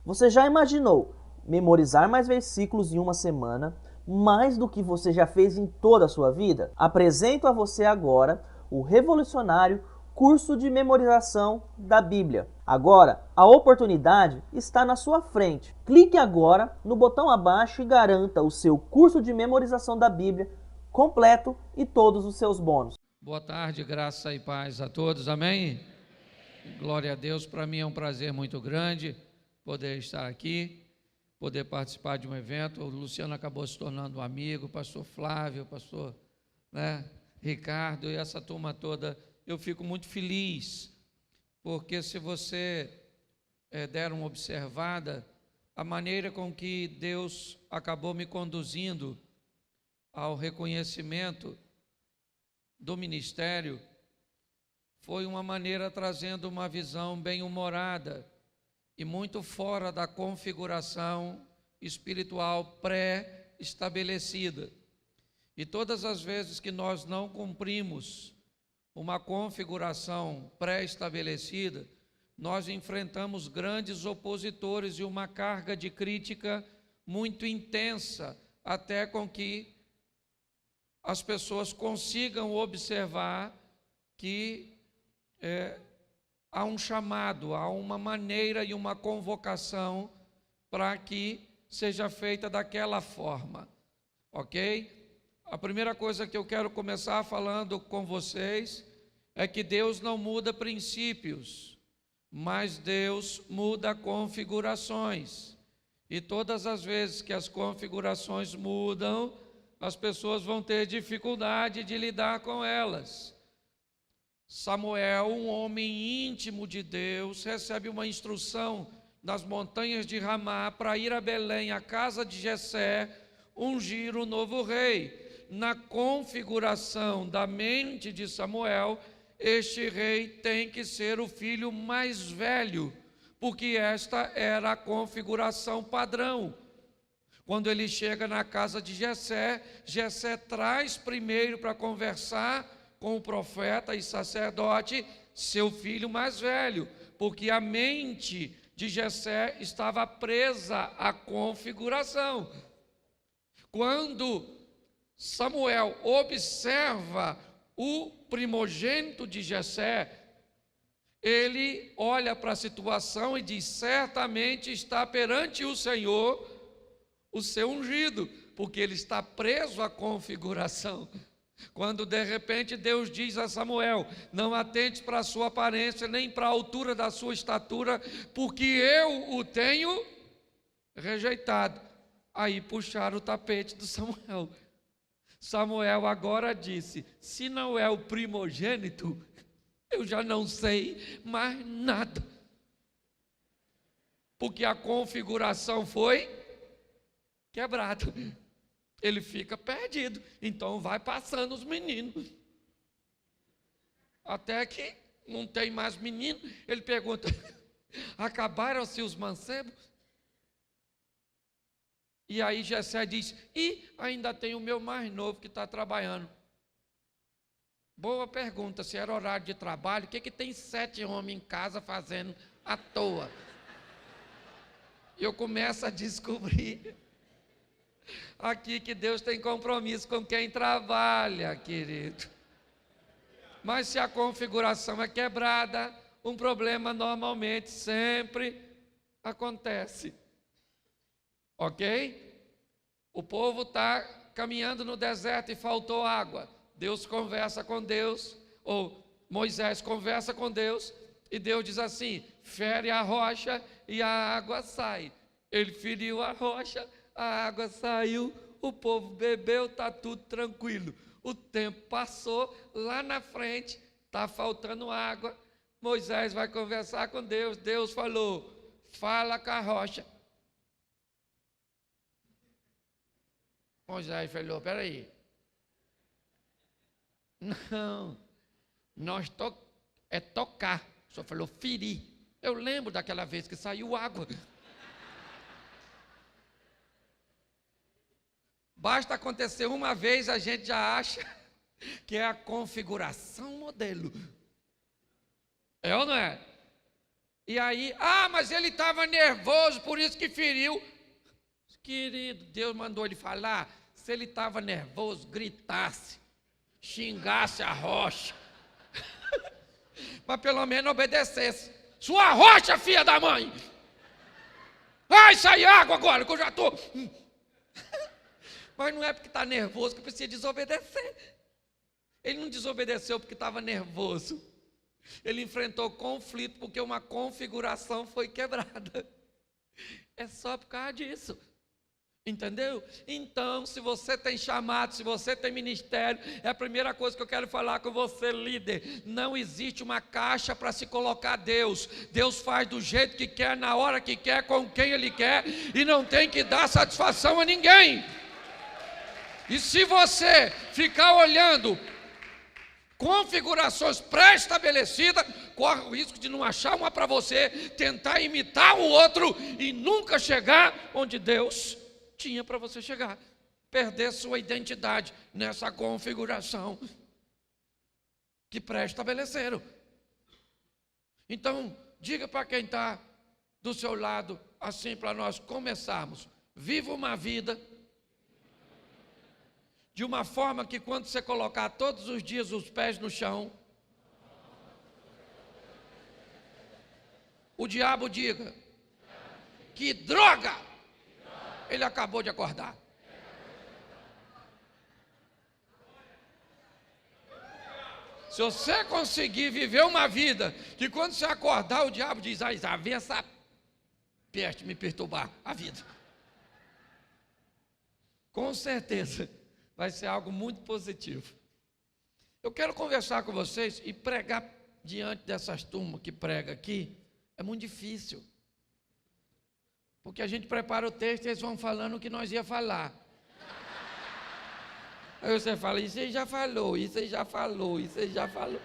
Você já imaginou memorizar mais versículos em uma semana, mais do que você já fez em toda a sua vida? Apresento a você agora o revolucionário curso de memorização da Bíblia. Agora, a oportunidade está na sua frente. Clique agora no botão abaixo e garanta o seu curso de memorização da Bíblia completo e todos os seus bônus. Boa tarde, graça e paz a todos, amém? Glória a Deus, para mim é um prazer muito grande poder estar aqui, poder participar de um evento. O Luciano acabou se tornando um amigo, o pastor Flávio, o pastor Ricardo e essa turma toda. Eu fico muito feliz, porque se você der uma observada, a maneira com que Deus acabou me conduzindo ao reconhecimento do ministério foi uma maneira trazendo uma visão bem-humorada e muito fora da configuração espiritual pré-estabelecida. E todas as vezes que nós não cumprimos uma configuração pré-estabelecida, nós enfrentamos grandes opositores e uma carga de crítica muito intensa, até com que as pessoas consigam observar que há um chamado, há uma maneira e uma convocação para que seja feita daquela forma, ok? A primeira coisa que eu quero começar falando com vocês é que Deus não muda princípios, mas Deus muda configurações. E todas as vezes que as configurações mudam, as pessoas vão ter dificuldade de lidar com elas. Samuel, um homem íntimo de Deus, recebe uma instrução das montanhas de Ramá para ir a Belém, à casa de Jessé, ungir o novo rei. Na configuração da mente de Samuel, este rei tem que ser o filho mais velho, porque esta era a configuração padrão. Quando ele chega na casa de Jessé, Jessé traz primeiro para conversar com o profeta e sacerdote seu filho mais velho, porque a mente de Jessé estava presa à configuração. Quando Samuel observa o primogênito de Jessé, ele olha para a situação e diz: certamente está perante o Senhor o seu ungido, porque ele está preso à configuração. Quando de repente Deus diz a Samuel: não atentes para a sua aparência, nem para a altura da sua estatura, porque eu o tenho rejeitado. Aí puxaram o tapete do Samuel. Samuel agora disse: se não é o primogênito, eu já não sei mais nada, porque a configuração foi quebrado. Ele fica perdido. Então vai passando os meninos, até que não tem mais menino. Ele pergunta: acabaram-se os mancebos? E aí Jessé diz: e ainda tem o meu mais novo que está trabalhando. Boa pergunta, se era horário de trabalho, o que tem 7 homens em casa fazendo à toa? Eu começo a descobrir aqui que Deus tem compromisso com quem trabalha, querido. Mas se a configuração é quebrada, um problema normalmente sempre acontece, ok? O povo está caminhando no deserto e faltou água. Deus conversa com Deus, ou Moisés conversa com Deus, e Deus diz assim: fere a rocha e a água sai. Ele feriu a rocha, a água saiu, o povo bebeu, está tudo tranquilo. O tempo passou, lá na frente está faltando água. Moisés vai conversar com Deus. Deus falou: fala com a rocha. Moisés falou: peraí, não, nós tocar. O senhor falou ferir. Eu lembro daquela vez que saiu água. Basta acontecer uma vez, a gente já acha que é a configuração modelo. É ou não é? E aí, mas ele estava nervoso, por isso que feriu. Querido, Deus mandou ele falar. Se ele estava nervoso, gritasse, xingasse a rocha, mas pelo menos obedecesse. Sua rocha, filha da mãe! Vai sair água agora, que eu já estou. Mas não é porque está nervoso que precisa desobedecer. Ele não desobedeceu porque estava nervoso. Ele enfrentou conflito porque uma configuração foi quebrada. É só por causa disso. Entendeu? Então, se você tem chamado, se você tem ministério, é a primeira coisa que eu quero falar com você, líder. Não existe uma caixa para se colocar Deus. Deus faz do jeito que quer, na hora que quer, com quem Ele quer, e não tem que dar satisfação a ninguém. E se você ficar olhando configurações pré-estabelecidas, corre o risco de não achar uma para você, tentar imitar o outro e nunca chegar onde Deus tinha para você chegar, perder sua identidade nessa configuração que pré-estabeleceram. Então, diga para quem está do seu lado, assim para nós começarmos: viva uma vida de uma forma que quando você colocar todos os dias os pés no chão, o diabo diga: que droga! Ele acabou de acordar. Se você conseguir viver uma vida que quando você acordar o diabo diz: vem essa peste me perturbar a vida, com certeza vai ser algo muito positivo. Eu quero conversar com vocês e pregar diante dessas turmas que prega aqui. É muito difícil, porque a gente prepara o texto e eles vão falando o que nós ia falar. Aí você fala: isso aí já falou, isso aí já falou, isso aí já falou.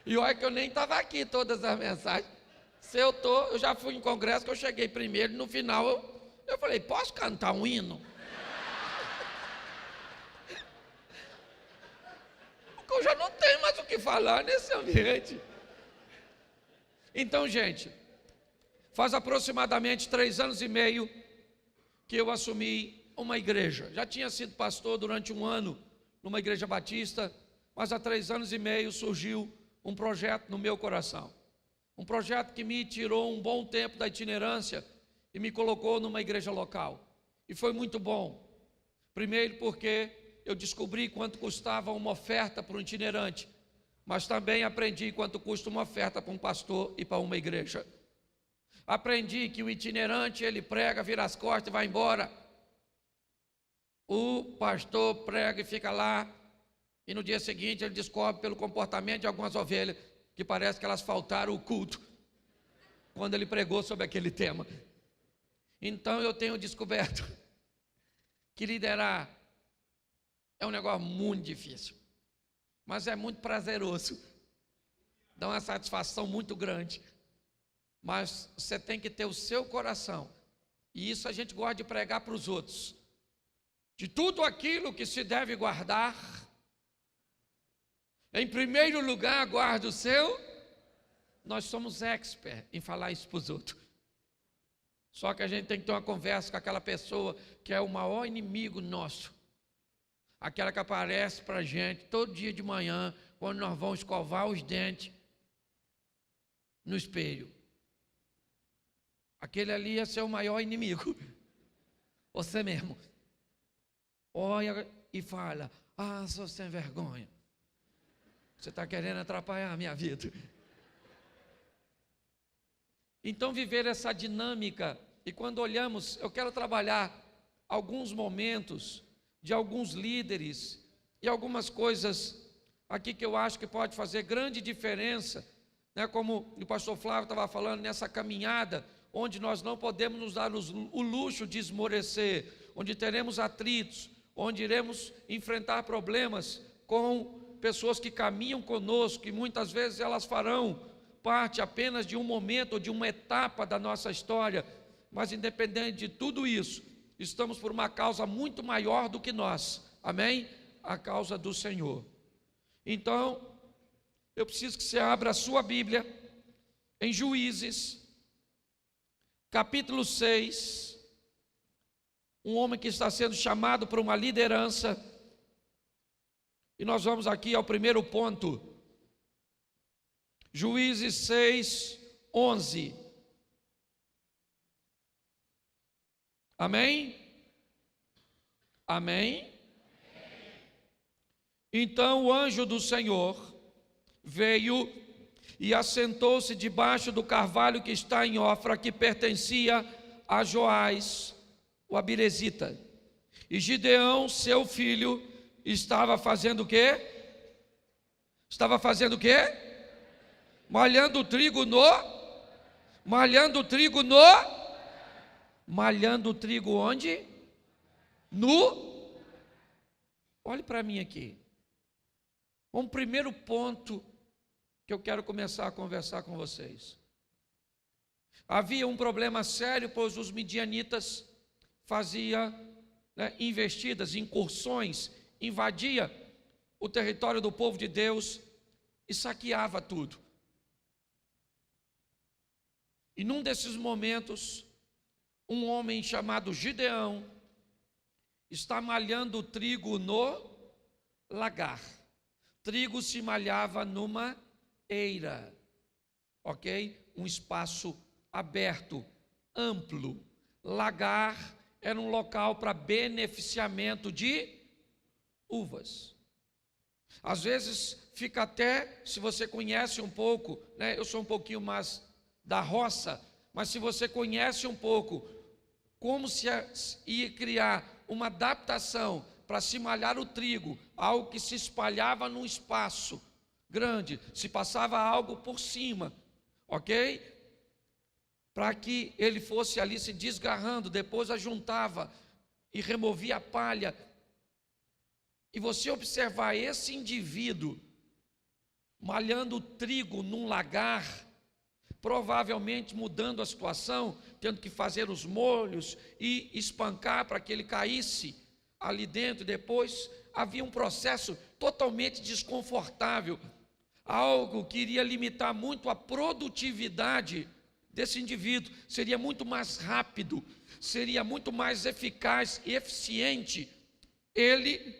E olha que eu nem estava aqui todas as mensagens. Eu já fui em congresso que eu cheguei primeiro, no final eu falei: posso cantar um hino? Porque eu já não tenho mais o que falar nesse ambiente. Então, gente, faz aproximadamente 3 anos e meio que eu assumi uma igreja. Já tinha sido pastor durante 1 ano numa igreja batista, mas há 3 anos e meio surgiu um projeto no meu coração. Um projeto que me tirou um bom tempo da itinerância e me colocou numa igreja local. E foi muito bom. Primeiro porque eu descobri quanto custava uma oferta para um itinerante, mas também aprendi quanto custa uma oferta para um pastor e para uma igreja. Aprendi que o itinerante, ele prega, vira as costas e vai embora. O pastor prega e fica lá, e no dia seguinte ele descobre pelo comportamento de algumas ovelhas que parece que elas faltaram o culto quando ele pregou sobre aquele tema. Então eu tenho descoberto que liderar é um negócio muito difícil, mas é muito prazeroso, dá uma satisfação muito grande. Mas você tem que ter o seu coração, e isso a gente gosta de pregar para os outros. De tudo aquilo que se deve guardar, em primeiro lugar guarda o seu. Nós somos expert em falar isso para os outros. Só que a gente tem que ter uma conversa com aquela pessoa que é o maior inimigo nosso. Aquela que aparece para a gente todo dia de manhã, quando nós vamos escovar os dentes no espelho. Aquele ali é seu maior inimigo. Você mesmo. Olha e fala: sou sem vergonha. Você está querendo atrapalhar a minha vida. Então, viver essa dinâmica, e quando olhamos, eu quero trabalhar alguns momentos de alguns líderes e algumas coisas aqui que eu acho que pode fazer grande diferença, né? Como o pastor Flávio estava falando, nessa caminhada, onde nós não podemos nos dar o luxo de esmorecer, onde teremos atritos, onde iremos enfrentar problemas com pessoas que caminham conosco, e muitas vezes elas farão parte apenas de um momento ou de uma etapa da nossa história, mas independente de tudo isso, estamos por uma causa muito maior do que nós, amém? A causa do Senhor. Então, eu preciso que você abra a sua Bíblia em Juízes, capítulo 6, um homem que está sendo chamado para uma liderança, e nós vamos aqui ao primeiro ponto, Juízes 6, 11. Amém? Amém? Então o anjo do Senhor veio e assentou-se debaixo do carvalho que está em Ofra, que pertencia a Joás, o Abirezita. E Gideão, seu filho, estava fazendo o quê? Estava fazendo o quê? Malhando trigo onde? Olhe para mim aqui. Um primeiro ponto que eu quero começar a conversar com vocês. Havia um problema sério, pois os midianitas faziam investidas, incursões, invadia o território do povo de Deus e saqueava tudo. E num desses momentos, um homem chamado Gideão está malhando trigo no lagar. Trigo se malhava numa eira, ok? Um espaço aberto, amplo. Lagar era um local para beneficiamento de uvas. Às vezes fica até, se você conhece um pouco, eu sou um pouquinho mais da roça, mas se você conhece um pouco como se ia criar uma adaptação para se malhar o trigo, algo que se espalhava num espaço grande, se passava algo por cima, ok? Para que ele fosse ali se desgarrando, depois ajuntava e removia a palha. E você observar esse indivíduo malhando o trigo num lagar, provavelmente mudando a situação, tendo que fazer os molhos e espancar para que ele caísse ali dentro. Depois havia um processo totalmente desconfortável, algo que iria limitar muito a produtividade desse indivíduo. Seria muito mais rápido, seria muito mais eficaz e eficiente ele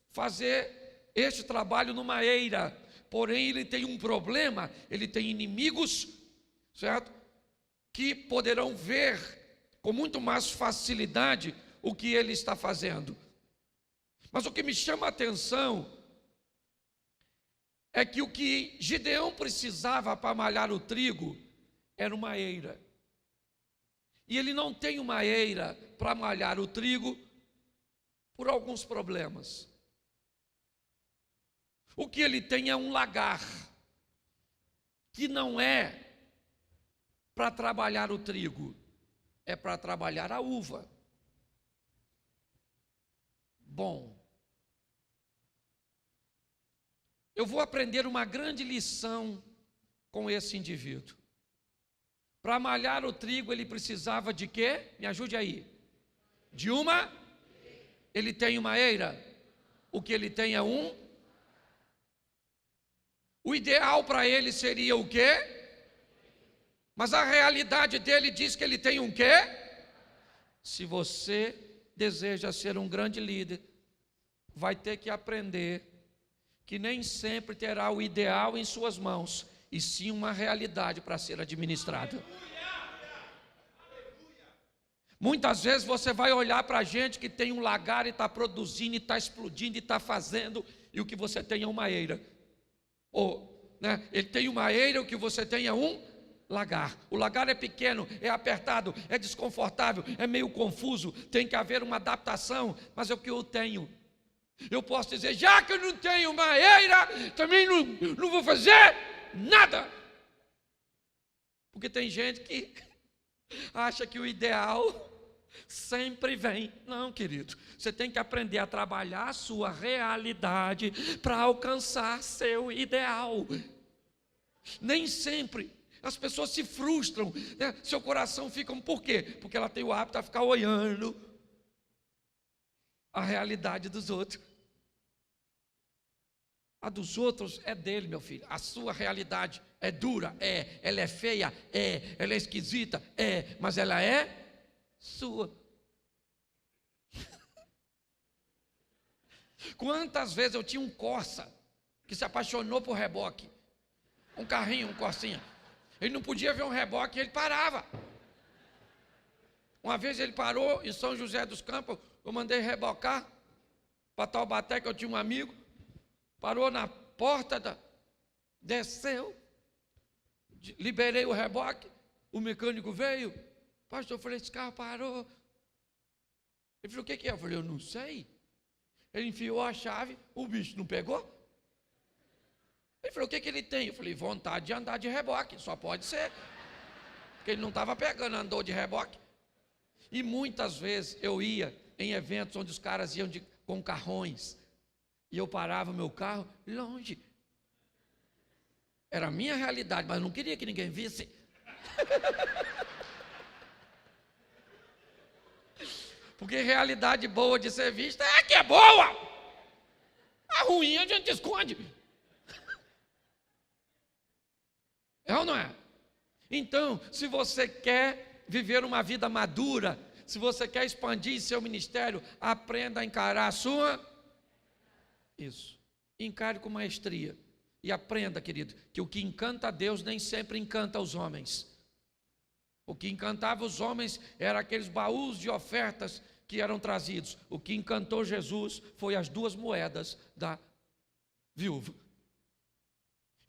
fazer este trabalho numa eira. Porém, ele tem um problema, ele tem inimigos, certo? Que poderão ver com muito mais facilidade o que ele está fazendo. Mas o que me chama a atenção é que o que Gideão precisava para malhar o trigo era uma eira. E ele não tem uma eira para malhar o trigo por alguns problemas. O que ele tem é um lagar, que não é para trabalhar o trigo, é para trabalhar a uva. Bom, eu vou aprender uma grande lição com esse indivíduo. Para malhar o trigo, ele precisava de quê? Me ajude aí. De uma? Ele tem uma eira? O que ele tem é um? O ideal para ele seria o quê? Mas a realidade dele diz que ele tem um quê? Se você deseja ser um grande líder, vai ter que aprender que nem sempre terá o ideal em suas mãos, e sim uma realidade para ser administrada. Muitas vezes você vai olhar para a gente que tem um lagar e está produzindo, e está explodindo, e está fazendo, e o que você tem é uma eira. Ele tem uma eira, o que você tem é um lagar. O lagar é pequeno, é apertado, é desconfortável, é meio confuso, tem que haver uma adaptação, mas é o que eu tenho. Eu posso dizer, já que eu não tenho uma eira, também não vou fazer nada. Porque tem gente que acha que o ideal sempre vem. Não, querido, você tem que aprender a trabalhar a sua realidade para alcançar seu ideal. Nem sempre as pessoas se frustram, seu coração fica, por quê? Porque ela tem o hábito de ficar olhando a realidade dos outros. A dos outros é dele, meu filho. A sua realidade É dura? É. Ela é feia? É. Ela é esquisita? É. Mas ela é sua. Quantas vezes eu tinha um Corsa que se apaixonou por reboque? Um carrinho, um Corsinha. Ele não podia ver um reboque e ele parava. Uma vez ele parou em São José dos Campos, eu mandei rebocar para Taubaté, que eu tinha um amigo, parou na porta, desceu, liberei o reboque, o mecânico veio, pastor, eu falei, esse carro parou. Ele falou, o que é? Eu falei, eu não sei. Ele enfiou a chave, o bicho não pegou. Ele falou, o que ele tem? Eu falei, vontade de andar de reboque, só pode ser. Porque ele não estava pegando, andou de reboque. E muitas vezes eu ia em eventos onde os caras iam com carrões, e eu parava meu carro longe. Era a minha realidade, mas eu não queria que ninguém visse. Porque realidade boa de ser vista é que é boa. A ruim a gente esconde. É ou não é? Então, se você quer viver uma vida madura, se você quer expandir seu ministério, aprenda a encarar a sua... Isso. Encare com maestria. E aprenda, querido, que o que encanta a Deus nem sempre encanta os homens. O que encantava os homens eram aqueles baús de ofertas que eram trazidos. O que encantou Jesus foi as 2 moedas da viúva.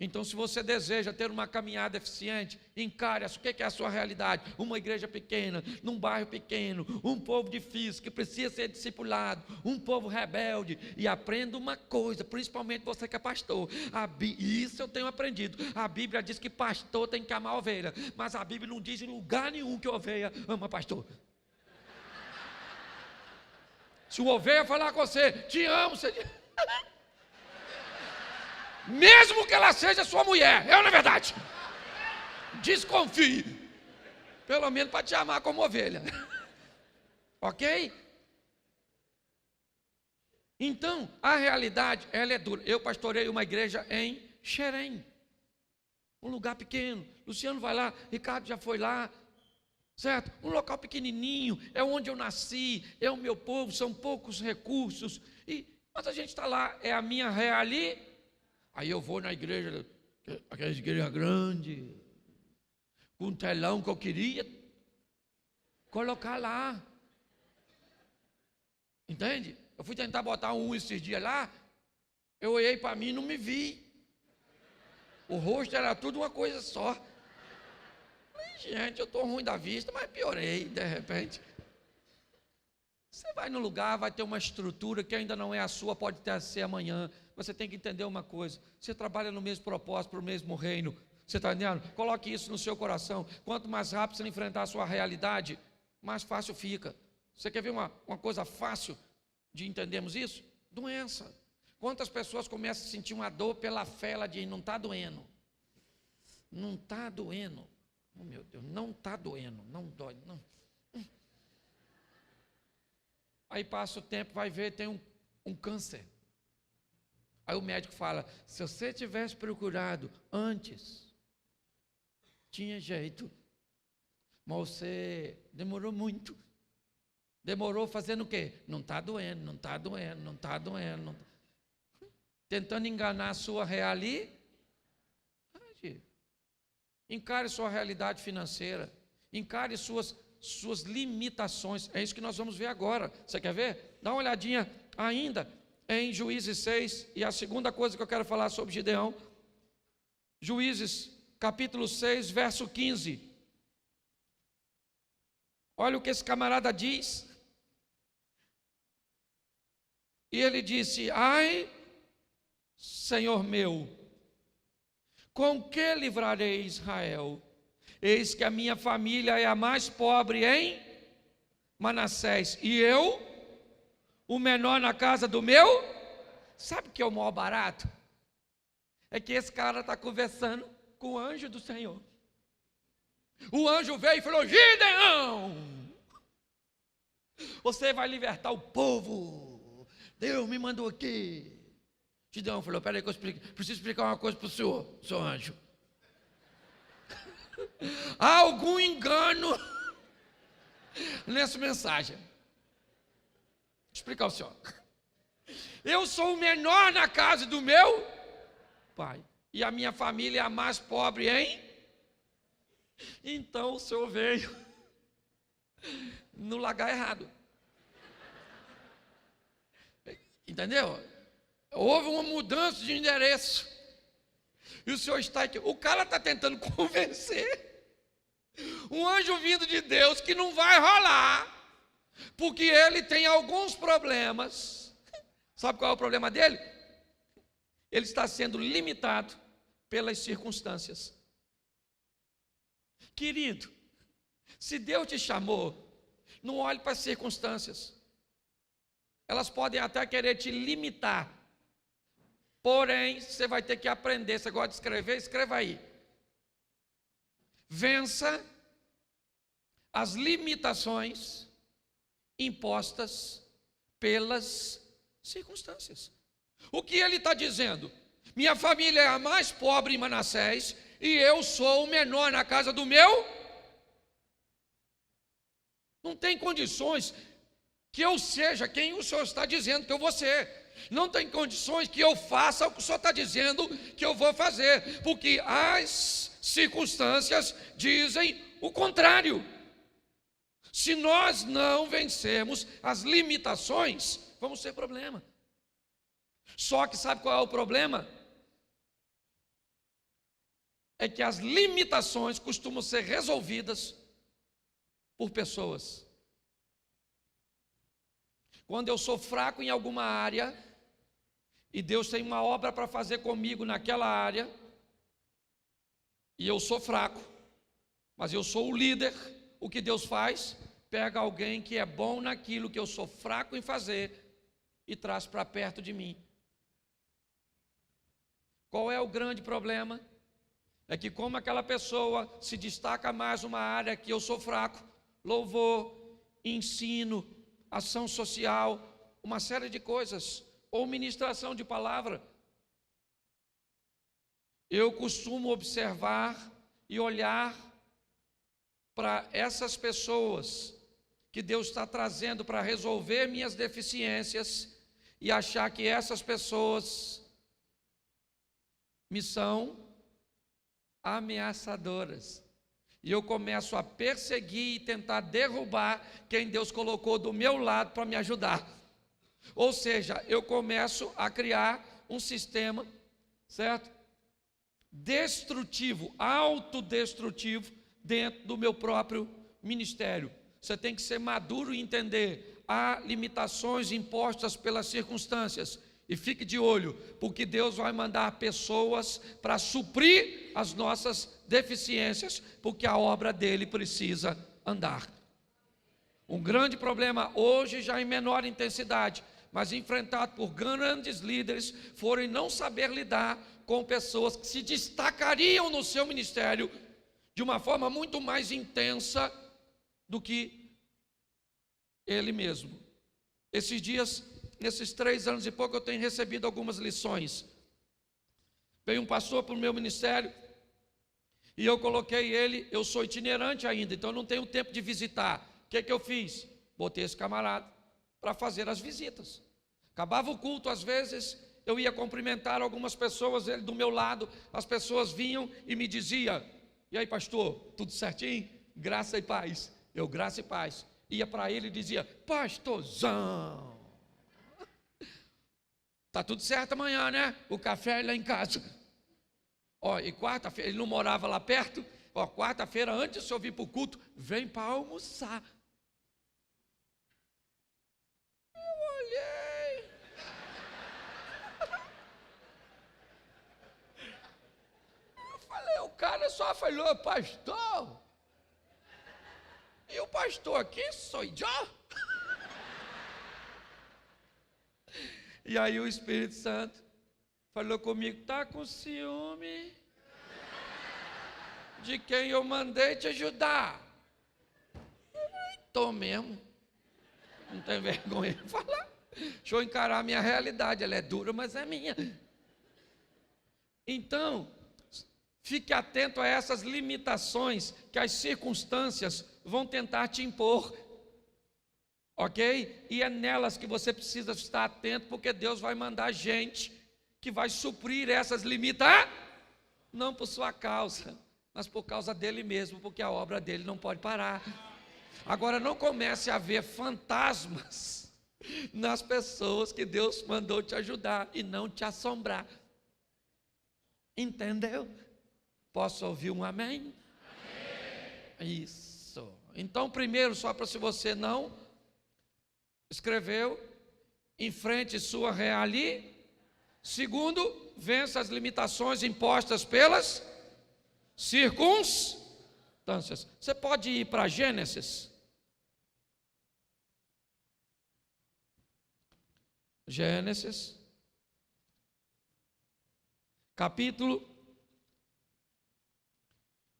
Então, se você deseja ter uma caminhada eficiente, encare o que é a sua realidade. Uma igreja pequena, num bairro pequeno, um povo difícil, que precisa ser discipulado, um povo rebelde. E aprenda uma coisa, principalmente você que é pastor. Isso eu tenho aprendido. A Bíblia diz que pastor tem que amar a ovelha, mas a Bíblia não diz em lugar nenhum que a ovelha ama pastor. Se o ovelha falar com você, te amo, você diz... Mesmo que ela seja sua mulher, é ou não é verdade? Desconfie. Pelo menos para te amar como ovelha. Ok? Então, a realidade, ela é dura. Eu pastorei uma igreja em Xerém. Um lugar pequeno. Luciano vai lá, Ricardo já foi lá. Certo? Um local pequenininho, é onde eu nasci, é o meu povo, são poucos recursos. Mas a gente está lá, é a minha realidade. Aí eu vou na igreja, aquela igreja grande, com um telão que eu queria colocar lá. Entende? Eu fui tentar botar esses dias lá, eu olhei para mim e não me vi. O rosto era tudo uma coisa só. Mas, gente, eu estou ruim da vista, mas piorei de repente. Você vai no lugar, vai ter uma estrutura que ainda não é a sua, pode ter a ser amanhã. Você tem que entender uma coisa, você trabalha no mesmo propósito, para o mesmo reino, você está entendendo? Coloque isso no seu coração. Quanto mais rápido você enfrentar a sua realidade, mais fácil fica. Você quer ver uma coisa fácil de entendermos isso? Doença. Quantas pessoas começam a sentir uma dor pela fé, ela diz, não está doendo. Não está doendo. Oh, meu Deus, não está doendo, não dói, não. Aí passa o tempo, vai ver, tem um câncer. Aí o médico fala, se você tivesse procurado antes, tinha jeito. Mas você demorou muito. Demorou fazendo o quê? Não está doendo, não está doendo, não está doendo. Não tá... Tentando enganar a sua realidade. Encare sua realidade financeira. Encare suas limitações. É isso que nós vamos ver agora. Você quer ver? Dá uma olhadinha ainda em Juízes 6. E a segunda coisa que eu quero falar sobre Gideão. Juízes, capítulo 6, verso 15. Olha o que esse camarada diz. E ele disse, ai, Senhor meu, com que livrarei Israel? Eis que a minha família é a mais pobre em Manassés, e eu, o menor na casa do meu. Sabe o que é o maior barato? É que esse cara está conversando com o anjo do Senhor. O anjo veio e falou, Gideão, você vai libertar o povo, Deus me mandou aqui. Gideão falou, peraí que eu preciso explicar uma coisa para o senhor, seu anjo. Há algum engano nessa mensagem. Vou explicar ao senhor. Eu sou o menor na casa do meu pai. E a minha família é a mais pobre, hein? Então o senhor veio no lugar errado. Entendeu? Houve uma mudança de endereço. E o senhor está aqui. O cara está tentando convencer um anjo vindo de Deus que não vai rolar, porque ele tem alguns problemas. Sabe qual é o problema dele? Ele está sendo limitado pelas circunstâncias. Querido, se Deus te chamou, não olhe para as circunstâncias. Elas podem até querer te limitar. Porém, você vai ter que aprender. Você gosta de escrever? Escreva aí. Vença as limitações impostas pelas circunstâncias. O que ele está dizendo? Minha família é a mais pobre em Manassés e eu sou o menor na casa do meu. Não tem condições que eu seja quem o senhor está dizendo que eu vou ser. Não tem condições que eu faça o que o senhor está dizendo que eu vou fazer, porque as circunstâncias dizem o contrário. Se nós não vencermos as limitações, vamos ter problema. Só que sabe qual é o problema? É que as limitações costumam ser resolvidas por pessoas. Quando eu sou fraco em alguma área, e Deus tem uma obra para fazer comigo naquela área, e eu sou fraco, mas eu sou o líder, o que Deus faz? Pega alguém que é bom naquilo que eu sou fraco em fazer, e traz para perto de mim. Qual é o grande problema? É que como aquela pessoa se destaca mais numa área que eu sou fraco, louvor, ensino, ação social, uma série de coisas, ou ministração de palavra, eu costumo observar e olhar para essas pessoas que Deus está trazendo para resolver minhas deficiências e achar que essas pessoas me são ameaçadoras. E eu começo a perseguir e tentar derrubar quem Deus colocou do meu lado para me ajudar. Ou seja, eu começo a criar um sistema, certo? Destrutivo, autodestrutivo dentro do meu próprio ministério. Você tem que ser maduro e entender, há limitações impostas pelas circunstâncias. E fique de olho, porque Deus vai mandar pessoas para suprir as nossas deficiências, porque a obra dele precisa andar. Um grande problema hoje, já em menor intensidade, mas enfrentado por grandes líderes, foram não saber lidar com pessoas que se destacariam no seu ministério de uma forma muito mais intensa do que ele mesmo. Esses dias, nesses 3 anos e pouco, eu tenho recebido algumas lições. Veio um pastor para o meu ministério e eu coloquei ele, eu sou itinerante ainda, então eu não tenho tempo de visitar. O que eu fiz? Botei esse camarada para fazer as visitas. Acabava o culto, às vezes eu ia cumprimentar algumas pessoas, ele do meu lado, as pessoas vinham e me diziam: e aí, pastor, tudo certinho? Graça e paz. Eu, graça e paz. Ia para ele e dizia: pastorzão, tá tudo certo amanhã, né? O café é lá em casa. Ó, e quarta-feira, ele não morava lá perto. Ó, quarta-feira, antes de eu vir para o culto, vem para almoçar. Eu olhei. Eu falei, o cara só falou, pastor. E o pastor aqui sou eu. E aí o Espírito Santo falou comigo: está com ciúme de quem eu mandei te ajudar? Estou mesmo. Não tem vergonha de falar. Deixa eu encarar a minha realidade. Ela é dura, mas é minha. Então, Fique atento a essas limitações que as circunstâncias vão tentar te impor, ok? E é nelas que você precisa estar atento, porque Deus vai mandar gente que vai suprir essas limitações, não por sua causa, mas por causa dele mesmo, porque a obra dele não pode parar. Agora, não comece a ver fantasmas nas pessoas que Deus mandou te ajudar e não te assombrar. Entendeu? Posso ouvir um amém? Amém. Isso. Então, primeiro, só para se você não escreveu, enfrente sua realidade. Segundo, vença as limitações impostas pelas circunstâncias. Você pode ir para Gênesis. Gênesis, capítulo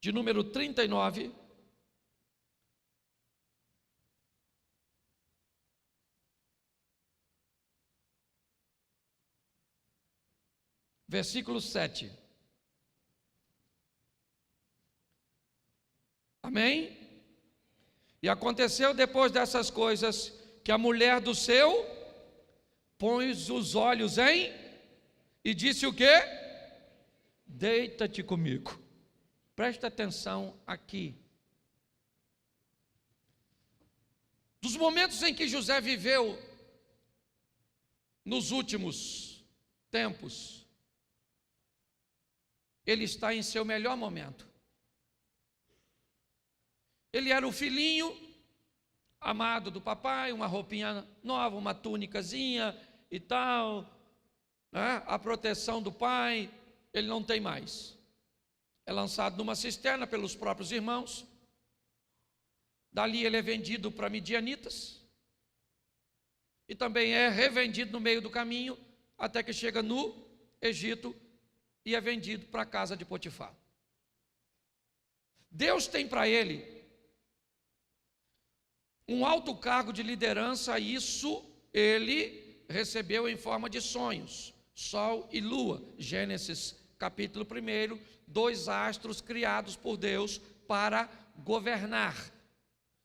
de número 39. Versículo 7. Amém? E aconteceu depois dessas coisas, que a mulher do seu pôs os olhos em, e disse o quê? Deita-te comigo. Presta atenção aqui. Dos momentos em que José viveu nos últimos tempos, ele está em seu melhor momento. Ele era o filhinho amado do papai, uma roupinha nova, uma túnicazinha e tal, né? A proteção do pai, ele não tem mais. É lançado numa cisterna pelos próprios irmãos. Dali ele é vendido para midianitas. E também é revendido no meio do caminho, até que chega no Egito e é vendido para a casa de Potifar. Deus tem para ele um alto cargo de liderança, isso ele recebeu em forma de sonhos, sol e lua. Gênesis capítulo 1, 2 astros criados por Deus para governar.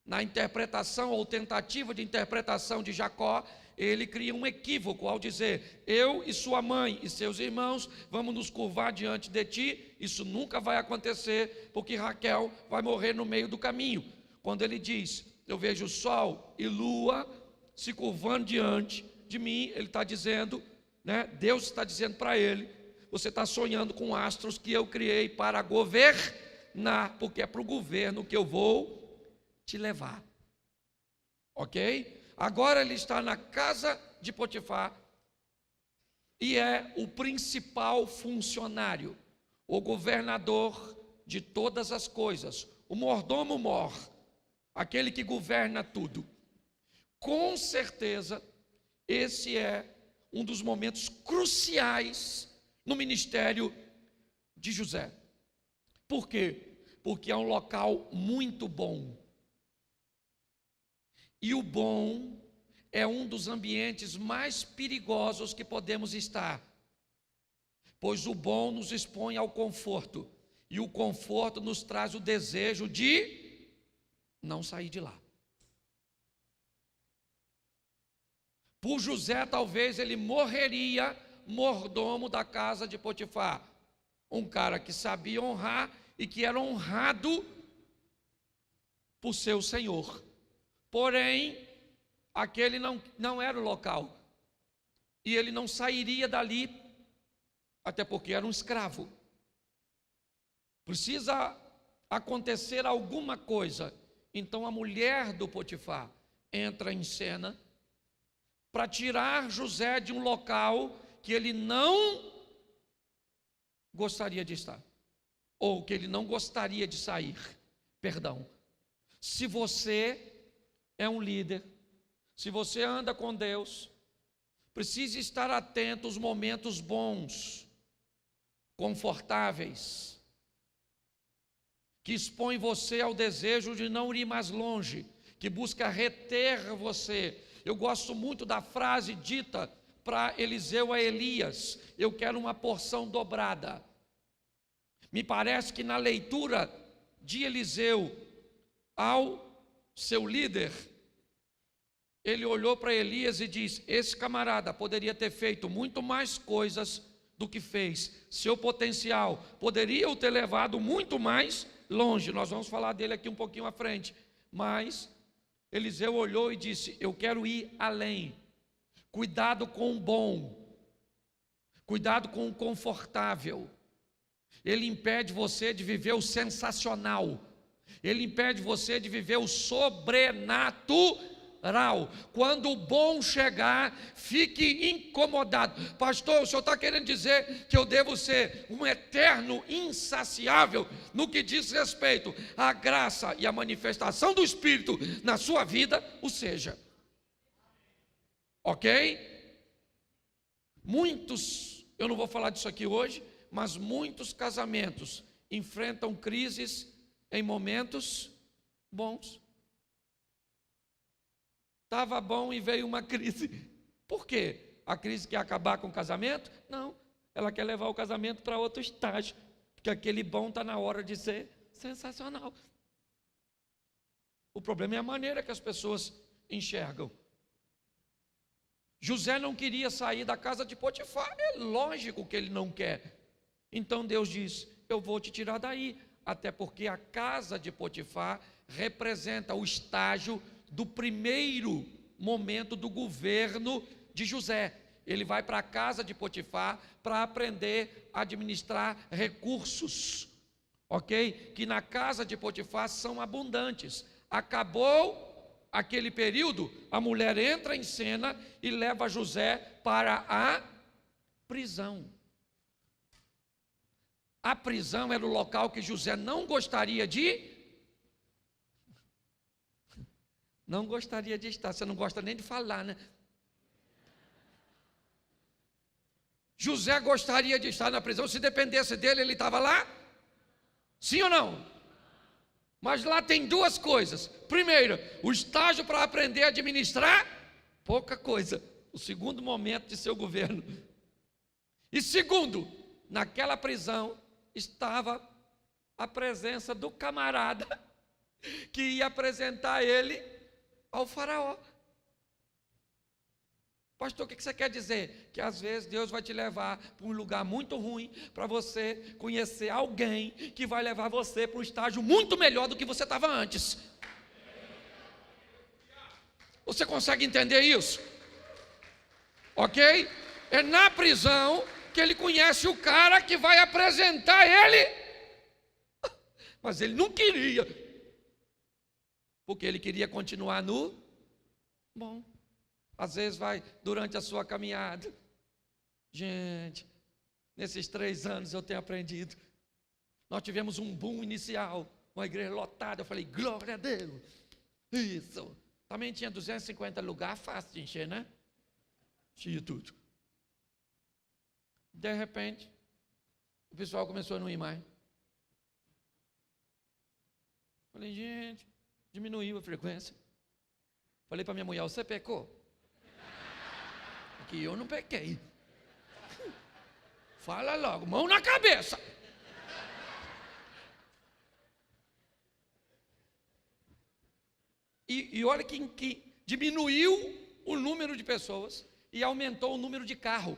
Na interpretação ou tentativa de interpretação de Jacó, ele cria um equívoco ao dizer: eu e sua mãe e seus irmãos vamos nos curvar diante de ti. Isso nunca vai acontecer, porque Raquel vai morrer no meio do caminho. Quando ele diz: eu vejo sol e lua se curvando diante de mim, ele está dizendo, né? Deus está dizendo para ele: você está sonhando com astros que eu criei para governar, porque é para o governo que eu vou te levar. Ok? Agora ele está na casa de Potifar e é o principal funcionário, o governador de todas as coisas, o mordomo mor, aquele que governa tudo. Com certeza, esse é um dos momentos cruciais no ministério de José. Por quê? Porque é um local muito bom. E o bom é um dos ambientes mais perigosos que podemos estar, pois o bom nos expõe ao conforto, e o conforto nos traz o desejo de não sair de lá. Por José, talvez ele morreria mordomo da casa de Potifar, um cara que sabia honrar e que era honrado por seu senhor. Porém, aquele não era o local, e ele não sairia dali, até porque era um escravo. Precisa acontecer alguma coisa. Então a mulher do Potifar entra em cena para tirar José de um local que ele não gostaria de estar, ou que ele não gostaria de sair. Perdão. Se você é um líder, se você anda com Deus, precisa estar atento aos momentos bons, confortáveis, que expõem você ao desejo de não ir mais longe, que busca reter você. Eu gosto muito da frase dita para Eliseu a Elias: eu quero uma porção dobrada. Me parece que na leitura de Eliseu ao seu líder, ele olhou para Elias e disse: esse camarada poderia ter feito muito mais coisas do que fez, seu potencial poderia o ter levado muito mais longe. Nós vamos falar dele aqui um pouquinho à frente, mas Eliseu olhou e disse: eu quero ir além. Cuidado com o bom, cuidado com o confortável. Ele impede você de viver o sensacional, ele impede você de viver o sobrenatural. Quando o bom chegar, fique incomodado. Pastor, o senhor está querendo dizer que eu devo ser um eterno insaciável no que diz respeito à graça e à manifestação do Espírito na sua vida? O seja. Ok? Muitos, eu não vou falar disso aqui hoje, mas muitos casamentos enfrentam crises em momentos bons. Estava bom e veio uma crise. Por quê? A crise quer acabar com o casamento? Não, ela quer levar o casamento para outro estágio, porque aquele bom está na hora de ser sensacional. O problema é a maneira que as pessoas enxergam. José não queria sair da casa de Potifar, é lógico que ele não quer. Então Deus diz: eu vou te tirar daí, até porque a casa de Potifar representa o estágio do primeiro momento do governo de José. Ele vai para a casa de Potifar para aprender a administrar recursos, ok? Que na casa de Potifar são abundantes. Acabou aquele período, a mulher entra em cena e leva José para a prisão. A prisão era o local que José não gostaria de estar. Você não gosta nem de falar, né? José gostaria de estar na prisão. Se dependesse dele, ele estava lá? Sim ou não? Mas lá tem duas coisas. Primeiro, o estágio para aprender a administrar, pouca coisa. O segundo momento de seu governo. E segundo, naquela prisão estava a presença do camarada que ia apresentar ele ao faraó. Pastor, o que você quer dizer? Que às vezes Deus vai te levar para um lugar muito ruim, para você conhecer alguém que vai levar você para um estágio muito melhor do que você estava antes. Você consegue entender isso? Ok? É na prisão que ele conhece o cara que vai apresentar ele. Mas ele não queria, porque ele queria continuar no bom. Às vezes vai durante a sua caminhada. Gente, nesses 3 anos eu tenho aprendido. Nós tivemos um boom inicial, uma igreja lotada. Eu falei, glória a Deus. Isso. Também tinha 250 lugares, fácil de encher, né? Tinha tudo. De repente, o pessoal começou a não ir mais. Falei, gente, diminuiu a frequência. Falei para minha mulher, você pecou? Porque eu não pequei. Fala logo, mão na cabeça. E olha que diminuiu o número de pessoas e aumentou o número de carro.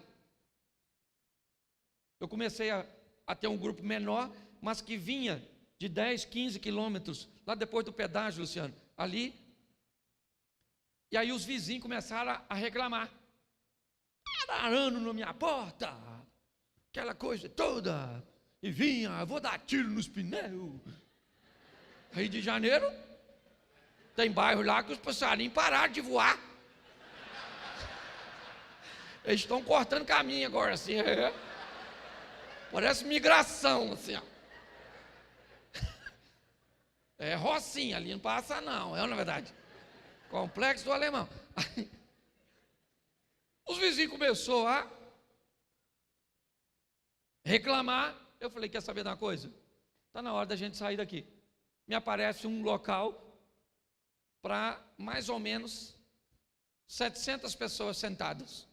Eu comecei a ter um grupo menor, mas que vinha de 10, 15 quilômetros, lá depois do pedágio, Luciano, ali. E aí os vizinhos começaram a reclamar. Arando na minha porta, aquela coisa toda. E vinha, vou dar tiro nos pneus. Rio de Janeiro, tem bairro lá que os passarinhos pararam de voar. Eles estão cortando caminho agora, assim. Parece migração, assim, ó. É rocinha, ali não passa não, é na verdade. Complexo do Alemão. Os vizinhos começaram a reclamar. Eu falei, quer saber de uma coisa? Está na hora da gente sair daqui. Me aparece um local para mais ou menos 700 pessoas sentadas.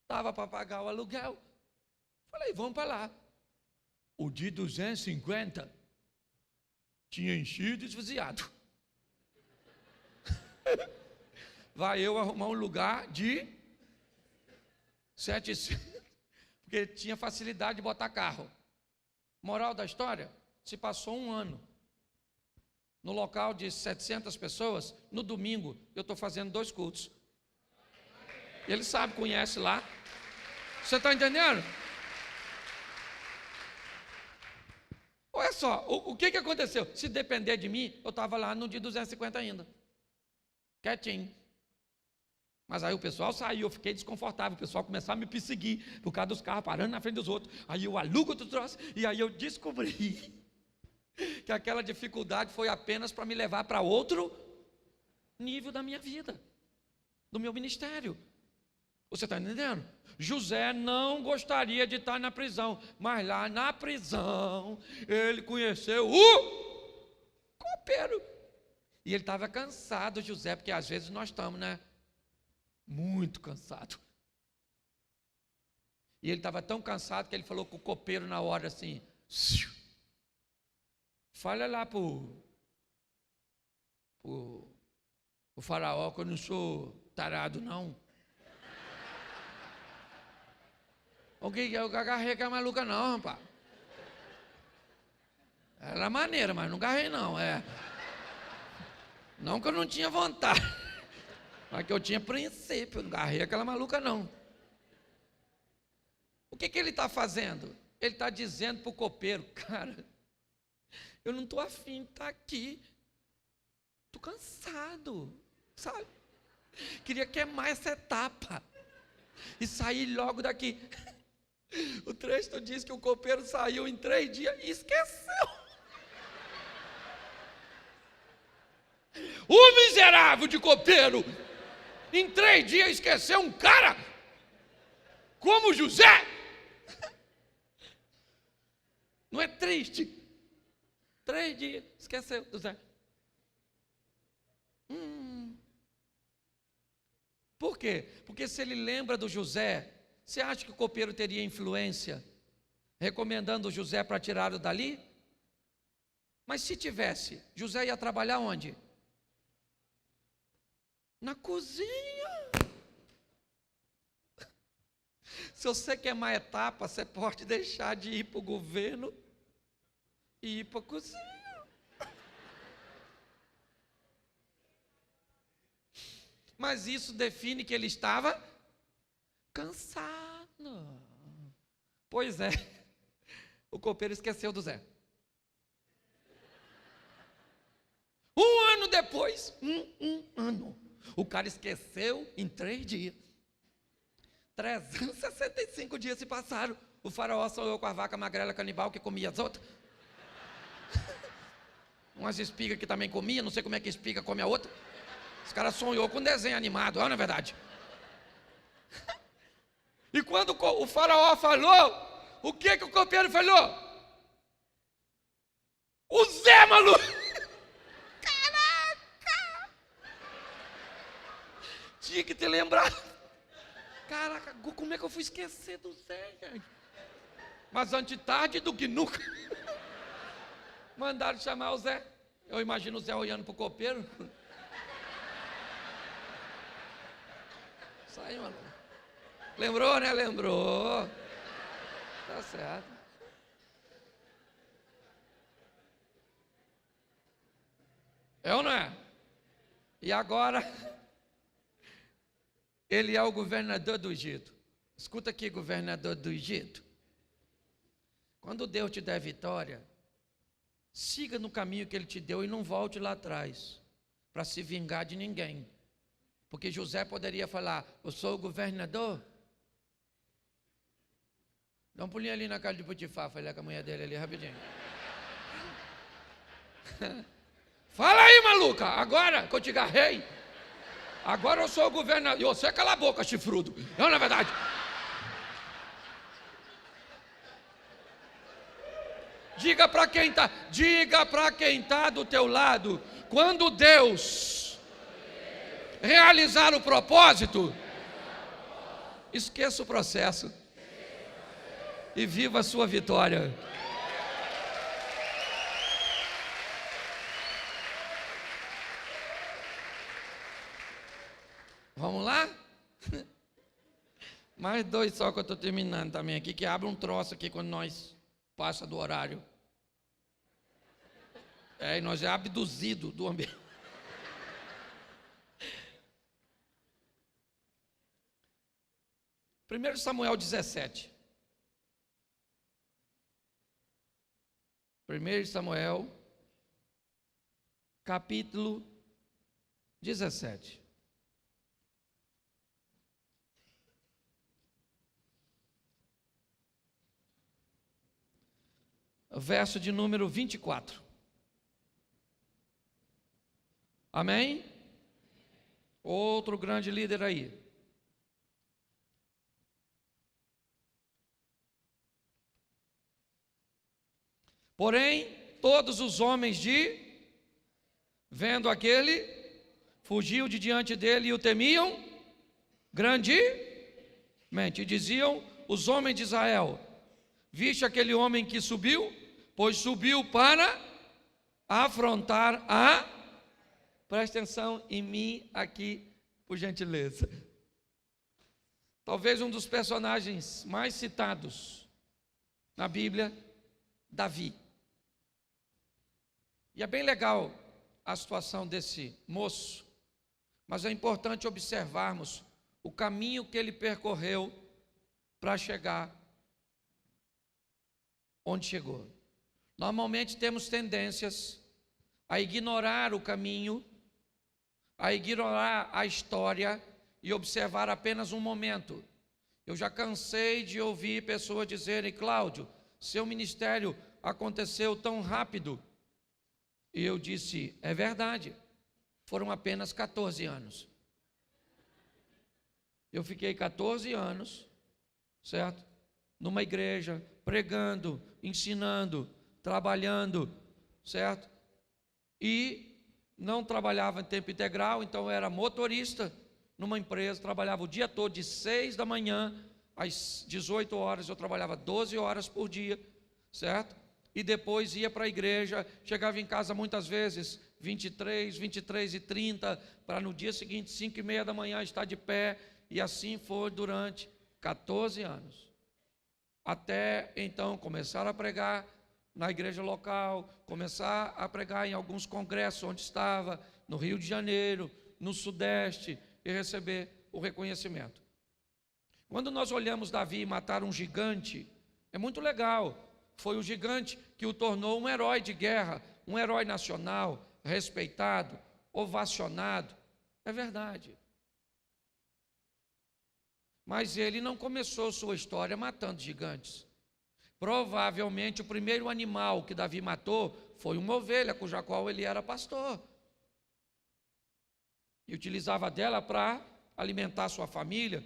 Estava para pagar o aluguel. Falei, vamos para lá. O de 250 tinha enchido e esvaziado. Vai eu arrumar um lugar de 700, porque tinha facilidade de botar carro. Moral da história, se passou um ano. No local de 700 pessoas, no domingo, eu estou fazendo 2 cultos. Ele sabe, conhece lá. Você está entendendo? Olha só, o que aconteceu? Se depender de mim, eu estava lá no dia 250 ainda. Quietinho. Mas aí o pessoal saiu, eu fiquei desconfortável, o pessoal começou a me perseguir, por causa dos carros parando na frente dos outros. Aí eu alugo outro troço, e aí eu descobri que aquela dificuldade foi apenas para me levar para outro nível da minha vida, do meu ministério. Você está entendendo? José não gostaria de estar na prisão, mas lá na prisão ele conheceu o copeiro. E ele estava cansado, José, porque às vezes nós estamos, né? Muito cansado. E ele estava tão cansado que ele falou com o copeiro na hora assim: fala lá para o faraó que eu não sou tarado, não. Ok, eu agarrei aquela maluca não, rapaz. Era maneira, mas não agarrei não, Não que eu não tinha vontade, mas que eu tinha princípio, não agarrei aquela maluca não. O que ele está fazendo? Ele está dizendo para o copeiro: cara, eu não estou afim de estar aqui, estou cansado, sabe? Queria queimar essa etapa e sair logo daqui. O texto diz que o copeiro saiu em 3 dias e esqueceu. O miserável de copeiro, em 3 dias esqueceu um cara como José. Não é triste? 3 dias, esqueceu José. Por quê? Porque se ele lembra do José, você acha que o copeiro teria influência recomendando o José para tirá-lo dali? Mas se tivesse, José ia trabalhar onde? Na cozinha. Se você queimar etapa, você pode deixar de ir para o governo e ir para a cozinha. Mas isso define que ele estava cansado. Pois é, o copeiro esqueceu do Zé. Um ano depois, um ano, o cara esqueceu em 3 dias. 365 dias se passaram. O faraó sonhou com a vaca magrela canibal que comia as outras. Umas espigas que também comia, não sei como é que espiga come a outra. Os caras sonhou com um desenho animado, não é verdade? E quando o faraó falou, o que o copeiro falou? O Zé, maluco! Caraca! Tinha que ter lembrado. Caraca, como é que eu fui esquecer do Zé, gente? Mas antes tarde do que nunca. Mandaram chamar o Zé. Eu imagino o Zé olhando pro copeiro. Saiu, mano. Lembrou, né? Lembrou. Tá certo. É ou não é? E agora, ele é o governador do Egito. Escuta aqui, governador do Egito. Quando Deus te der vitória, siga no caminho que Ele te deu e não volte lá atrás, para se vingar de ninguém. Porque José poderia falar: eu sou o governador. Dá um pulinho ali na casa de Potifar, falei com a mulher dele ali rapidinho. Fala aí, maluca, agora que eu te agarrei. Agora eu sou o governador. E você cala a boca, chifrudo. Não, na verdade. Diga para quem está do teu lado, quando Deus realizar o propósito, esqueça o processo e viva a sua vitória. Vamos lá? Mais 2 só que eu estou terminando também aqui, que abre um troço aqui quando nós passa do horário. E nós é abduzido do ambiente. 1 Samuel 17. 1 Samuel, capítulo 17. Verso de número 24. Amém? Outro grande líder aí. Porém, todos os homens vendo aquele, fugiam de diante dele e o temiam grandemente. E diziam os homens de Israel: viste aquele homem que subiu? Pois subiu para afrontar Presta atenção em mim aqui, por gentileza. Talvez um dos personagens mais citados na Bíblia, Davi. E é bem legal a situação desse moço, mas é importante observarmos o caminho que ele percorreu para chegar onde chegou. Normalmente temos tendências a ignorar o caminho, a ignorar a história e observar apenas um momento. Eu já cansei de ouvir pessoas dizerem: Cláudio, seu ministério aconteceu tão rápido. E eu disse: é verdade, foram apenas 14 anos. Eu fiquei 14 anos, certo? Numa igreja, pregando, ensinando, trabalhando, certo? E não trabalhava em tempo integral, então eu era motorista numa empresa, trabalhava o dia todo, de 6 da manhã às 18 horas, eu trabalhava 12 horas por dia, certo? E depois ia para a igreja, chegava em casa muitas vezes 23h30, para no dia seguinte, 5h30 da manhã, estar de pé, e assim foi durante 14 anos. Até então começar a pregar na igreja local, começar a pregar em alguns congressos onde estava, no Rio de Janeiro, no Sudeste, e receber o reconhecimento. Quando nós olhamos Davi matar um gigante, é muito legal. Foi o gigante que o tornou um herói de guerra, um herói nacional, respeitado, ovacionado. É verdade. Mas ele não começou sua história matando gigantes. Provavelmente o primeiro animal que Davi matou foi uma ovelha, cuja qual ele era pastor. E utilizava dela para alimentar sua família.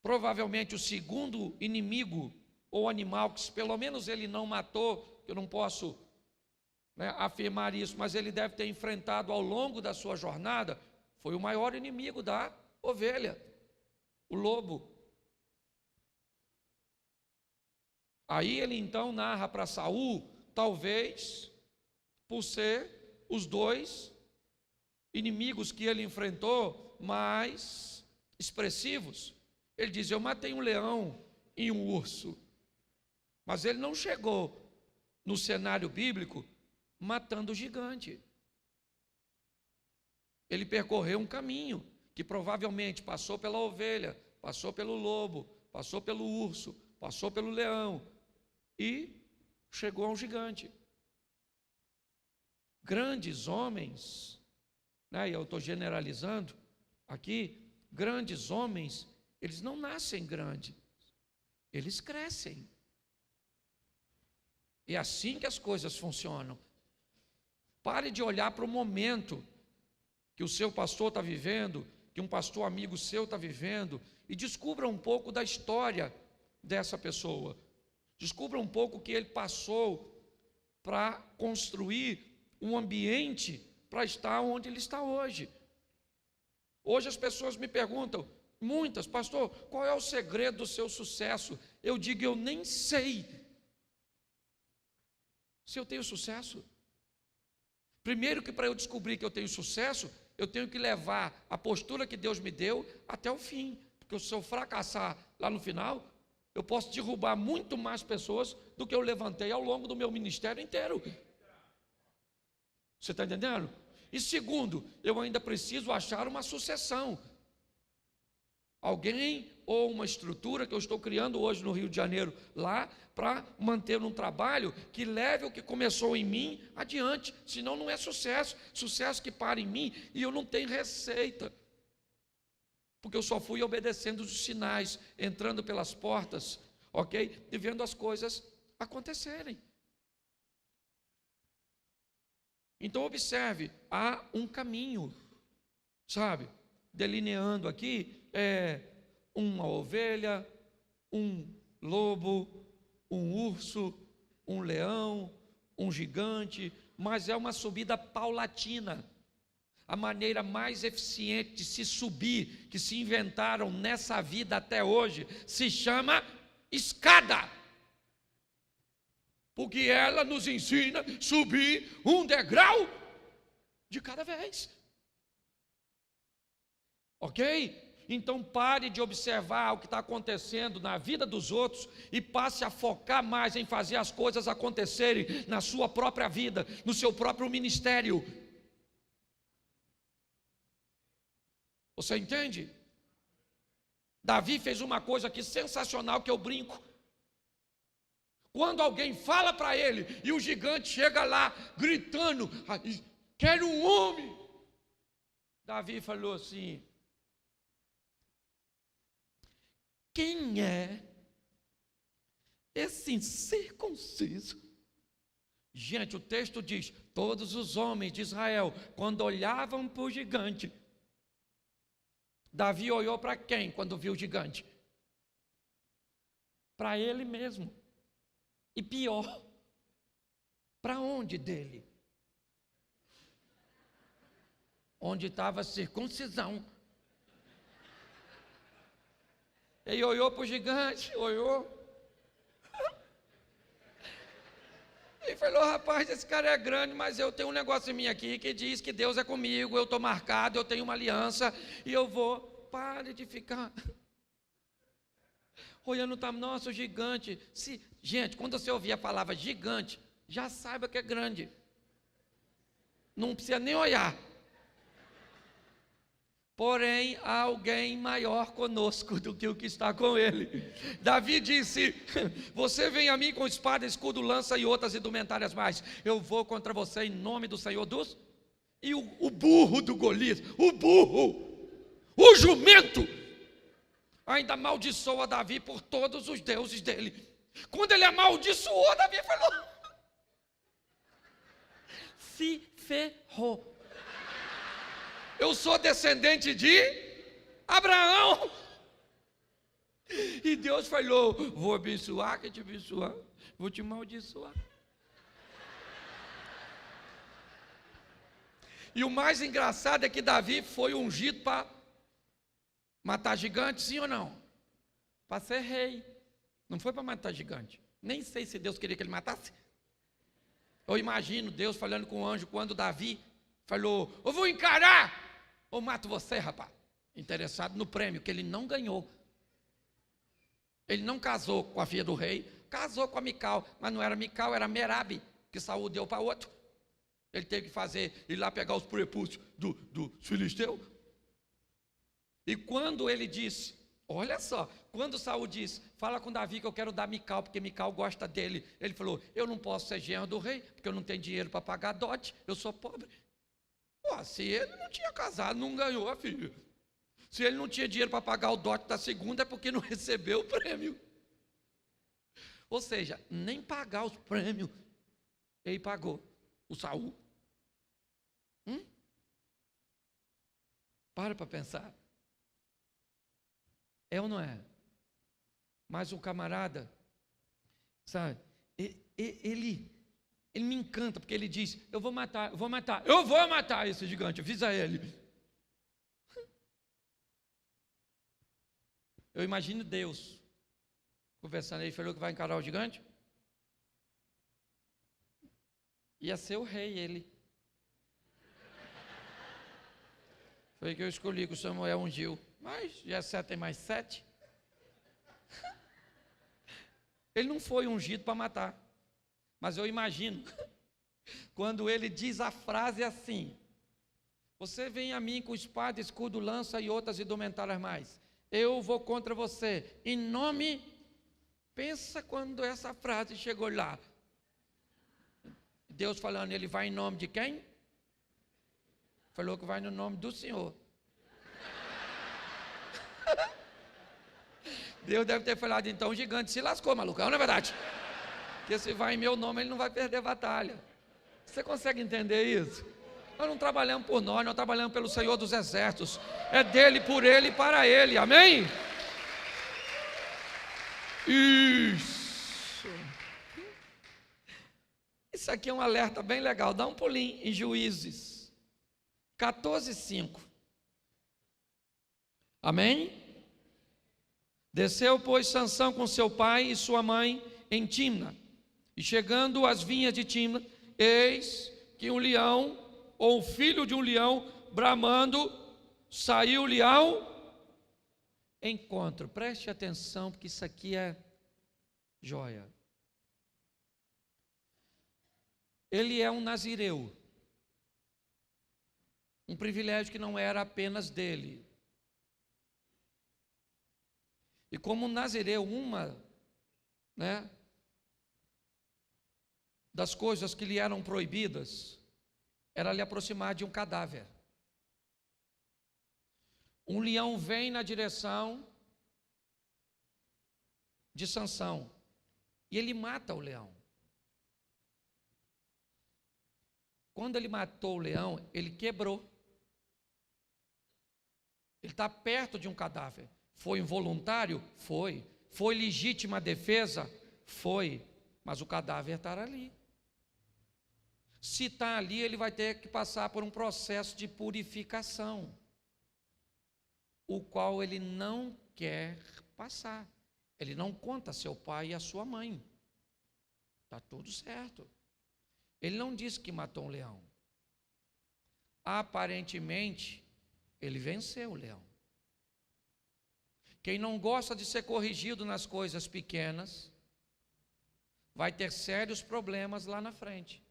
Provavelmente o segundo inimigo ou animal, que pelo menos ele não matou, eu não posso afirmar isso, mas ele deve ter enfrentado ao longo da sua jornada, foi o maior inimigo da ovelha, o lobo. Aí ele então narra para Saul, talvez por ser os dois inimigos que ele enfrentou mais expressivos. Ele diz: eu matei um leão e um urso. Mas ele não chegou no cenário bíblico matando o gigante. Ele percorreu um caminho que provavelmente passou pela ovelha, passou pelo lobo, passou pelo urso, passou pelo leão e chegou a um gigante. Grandes homens, eu estou generalizando aqui, grandes homens, eles não nascem grandes, eles crescem. É assim que as coisas funcionam. Pare de olhar para o momento que o seu pastor está vivendo, que um pastor amigo seu está vivendo, e descubra um pouco da história dessa pessoa. Descubra um pouco o que ele passou para construir um ambiente para estar onde ele está hoje. Hoje as pessoas me perguntam, muitas: pastor, qual é o segredo do seu sucesso? Eu digo: eu nem sei se eu tenho sucesso. Primeiro que para eu descobrir que eu tenho sucesso, eu tenho que levar a postura que Deus me deu até o fim. Porque se eu fracassar lá no final, eu posso derrubar muito mais pessoas do que eu levantei ao longo do meu ministério inteiro. Você está entendendo? E segundo, eu ainda preciso achar uma sucessão. Alguém ou uma estrutura que eu estou criando hoje no Rio de Janeiro, lá, para manter um trabalho que leve o que começou em mim adiante. Senão não é sucesso. Sucesso que para em mim e eu não tenho receita. Porque eu só fui obedecendo os sinais, entrando pelas portas, ok? E vendo as coisas acontecerem. Então observe, há um caminho, sabe? Delineando aqui, uma ovelha, um lobo, um urso, um leão, um gigante, mas é uma subida paulatina. A maneira mais eficiente de se subir, que se inventaram nessa vida até hoje, se chama escada. Porque ela nos ensina a subir um degrau de cada vez. Ok? Então pare de observar o que está acontecendo na vida dos outros e passe a focar mais em fazer as coisas acontecerem na sua própria vida, no seu próprio ministério. Você entende? Davi fez uma coisa aqui sensacional que eu brinco. Quando alguém fala para ele e o gigante chega lá gritando, quero um homem. Davi falou assim: quem é esse incircunciso? Gente, o texto diz: todos os homens de Israel, quando olhavam para o gigante, Davi olhou para quem quando viu o gigante? Para ele mesmo. E pior, para onde dele? Onde estava a circuncisão. Ele olhou para o gigante, olhou. E falou: rapaz, esse cara é grande, mas eu tenho um negócio em mim aqui que diz que Deus é comigo, eu estou marcado, eu tenho uma aliança, e eu vou. Pare de ficar olhando para nosso gigante. Gente, quando você ouvir a palavra gigante, já saiba que é grande. Não precisa nem olhar. Porém, há alguém maior conosco do que o que está com ele. Davi disse: você vem a mim com espada, escudo, lança e outras indumentárias mais. Eu vou contra você em nome do Senhor dos... E o burro do Golias, o jumento, ainda amaldiçoa Davi por todos os deuses dele. Quando ele amaldiçoou, Davi falou: se ferrou. Eu sou descendente de Abraão. E Deus falou: vou abençoar, que te abençoar, vou te amaldiçoar. E o mais engraçado é que Davi foi ungido para matar gigante, sim ou não? Para ser rei. Não foi para matar gigante. Nem sei se Deus queria que ele matasse. Eu imagino Deus falando com o anjo quando Davi falou: eu vou encarar ou mato você, rapaz. Interessado no prêmio que ele não ganhou. Ele não casou com a filha do rei, casou com a Mical, mas não era Mical, era Merabe, que Saul deu para outro. Ele teve que ir lá pegar os prepúcios do filisteu. E quando ele disse, olha só, quando Saul disse: fala com Davi que eu quero dar Mical, porque Mical gosta dele. Ele falou: eu não posso ser genro do rei, porque eu não tenho dinheiro para pagar dote, eu sou pobre. Pô, se ele não tinha casado, não ganhou a filha. Se ele não tinha dinheiro para pagar o dote da segunda, é porque não recebeu o prêmio. Ou seja, nem pagar os prêmios ele pagou. O Saul. Para pensar. É ou não é? Mas o camarada, sabe, ele me encanta, porque ele diz: eu vou matar esse gigante, avisa ele. Eu imagino Deus conversando, ele falou que vai encarar o gigante. Ia ser o rei ele. Foi que eu escolhi que o Samuel ungiu. Mas Jessé tem mais 7. Ele não foi ungido para matar. Mas eu imagino, quando ele diz a frase assim: você vem a mim com espada, escudo, lança e outras indumentárias mais. Eu vou contra você. Em nome... Pensa quando essa frase chegou lá. Deus falando, ele vai em nome de quem? Falou que vai no nome do Senhor. Deus deve ter falado, então o gigante se lascou, malucão, não é verdade? Porque se vai em meu nome, ele não vai perder a batalha. Você consegue entender isso? Nós não trabalhamos por nós trabalhamos pelo Senhor dos Exércitos. É dele, por ele e para ele, amém? Isso aqui é um alerta bem legal. Dá um pulinho em Juízes 14:5. Amém? Desceu, pois, Sansão com seu pai e sua mãe em Timna, e chegando às vinhas de Timna, eis que um leão, ou filho de um leão, bramando, saiu-lhe ao encontro. Preste atenção, porque isso aqui é joia. Ele é um nazireu, um privilégio que não era apenas dele. E como nazireu, uma, das coisas que lhe eram proibidas era lhe aproximar de um cadáver. Um leão vem na direção de Sansão e ele mata o leão. Quando ele matou o leão, ele quebrou. Ele está perto de um cadáver. Foi involuntário? Foi. Foi legítima defesa? Foi. Mas o cadáver está ali. Se está ali, ele vai ter que passar por um processo de purificação, o qual ele não quer passar. Ele não conta a seu pai e a sua mãe. Está tudo certo. Ele não disse que matou um leão. Aparentemente, ele venceu o leão. Quem não gosta de ser corrigido nas coisas pequenas, vai ter sérios problemas lá na frente.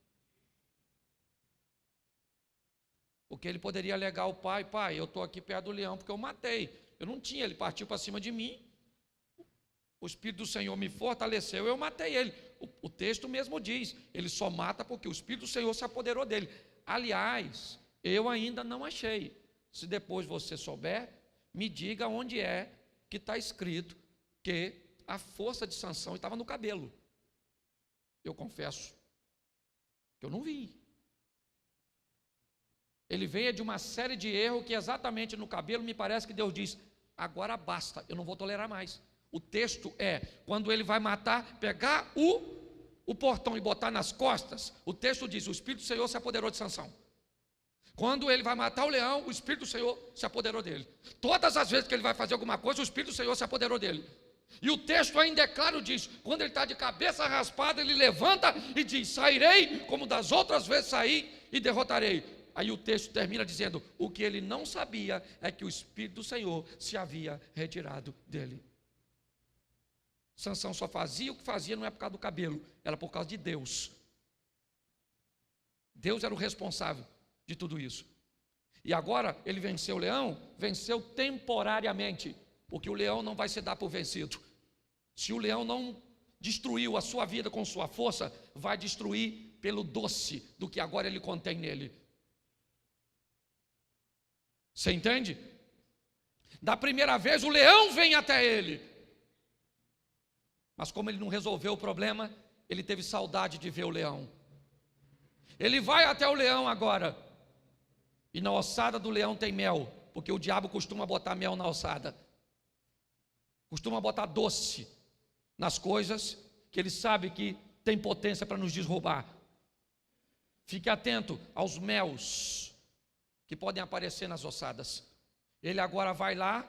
Porque ele poderia alegar ao pai, eu estou aqui perto do leão porque eu matei. Eu não tinha, ele partiu para cima de mim, o Espírito do Senhor me fortaleceu, eu matei ele. O texto mesmo diz, ele só mata porque o Espírito do Senhor se apoderou dele. Aliás, eu ainda não achei. Se depois você souber, me diga onde é que está escrito que a força de Sansão estava no cabelo. Eu confesso que eu não vi. Ele veio de uma série de erros que exatamente no cabelo me parece que Deus diz, agora basta, eu não vou tolerar mais. O texto é, quando ele vai matar, pegar o portão e botar nas costas, o texto diz, o Espírito do Senhor se apoderou de Sansão. Quando ele vai matar o leão, o Espírito do Senhor se apoderou dele. Todas as vezes que ele vai fazer alguma coisa, o Espírito do Senhor se apoderou dele. E o texto ainda é claro disso, quando ele está de cabeça raspada, ele levanta e diz, sairei como das outras vezes saí e derrotarei. Aí o texto termina dizendo, o que ele não sabia é que o Espírito do Senhor se havia retirado dele. Sansão só fazia o que fazia, não é por causa do cabelo, era por causa de Deus. Deus era o responsável de tudo isso. E agora ele venceu o leão, venceu temporariamente, porque o leão não vai se dar por vencido. Se o leão não destruiu a sua vida com sua força, vai destruir pelo doce do que agora ele contém nele. Você entende? Da primeira vez o leão vem até ele, mas como ele não resolveu o problema, ele teve saudade de ver o leão. Ele vai até o leão agora, e na ossada do leão tem mel, porque o diabo costuma botar mel na ossada, costuma botar doce nas coisas que ele sabe que tem potência para nos derrubar. Fique atento aos mels que podem aparecer nas ossadas. Ele agora vai lá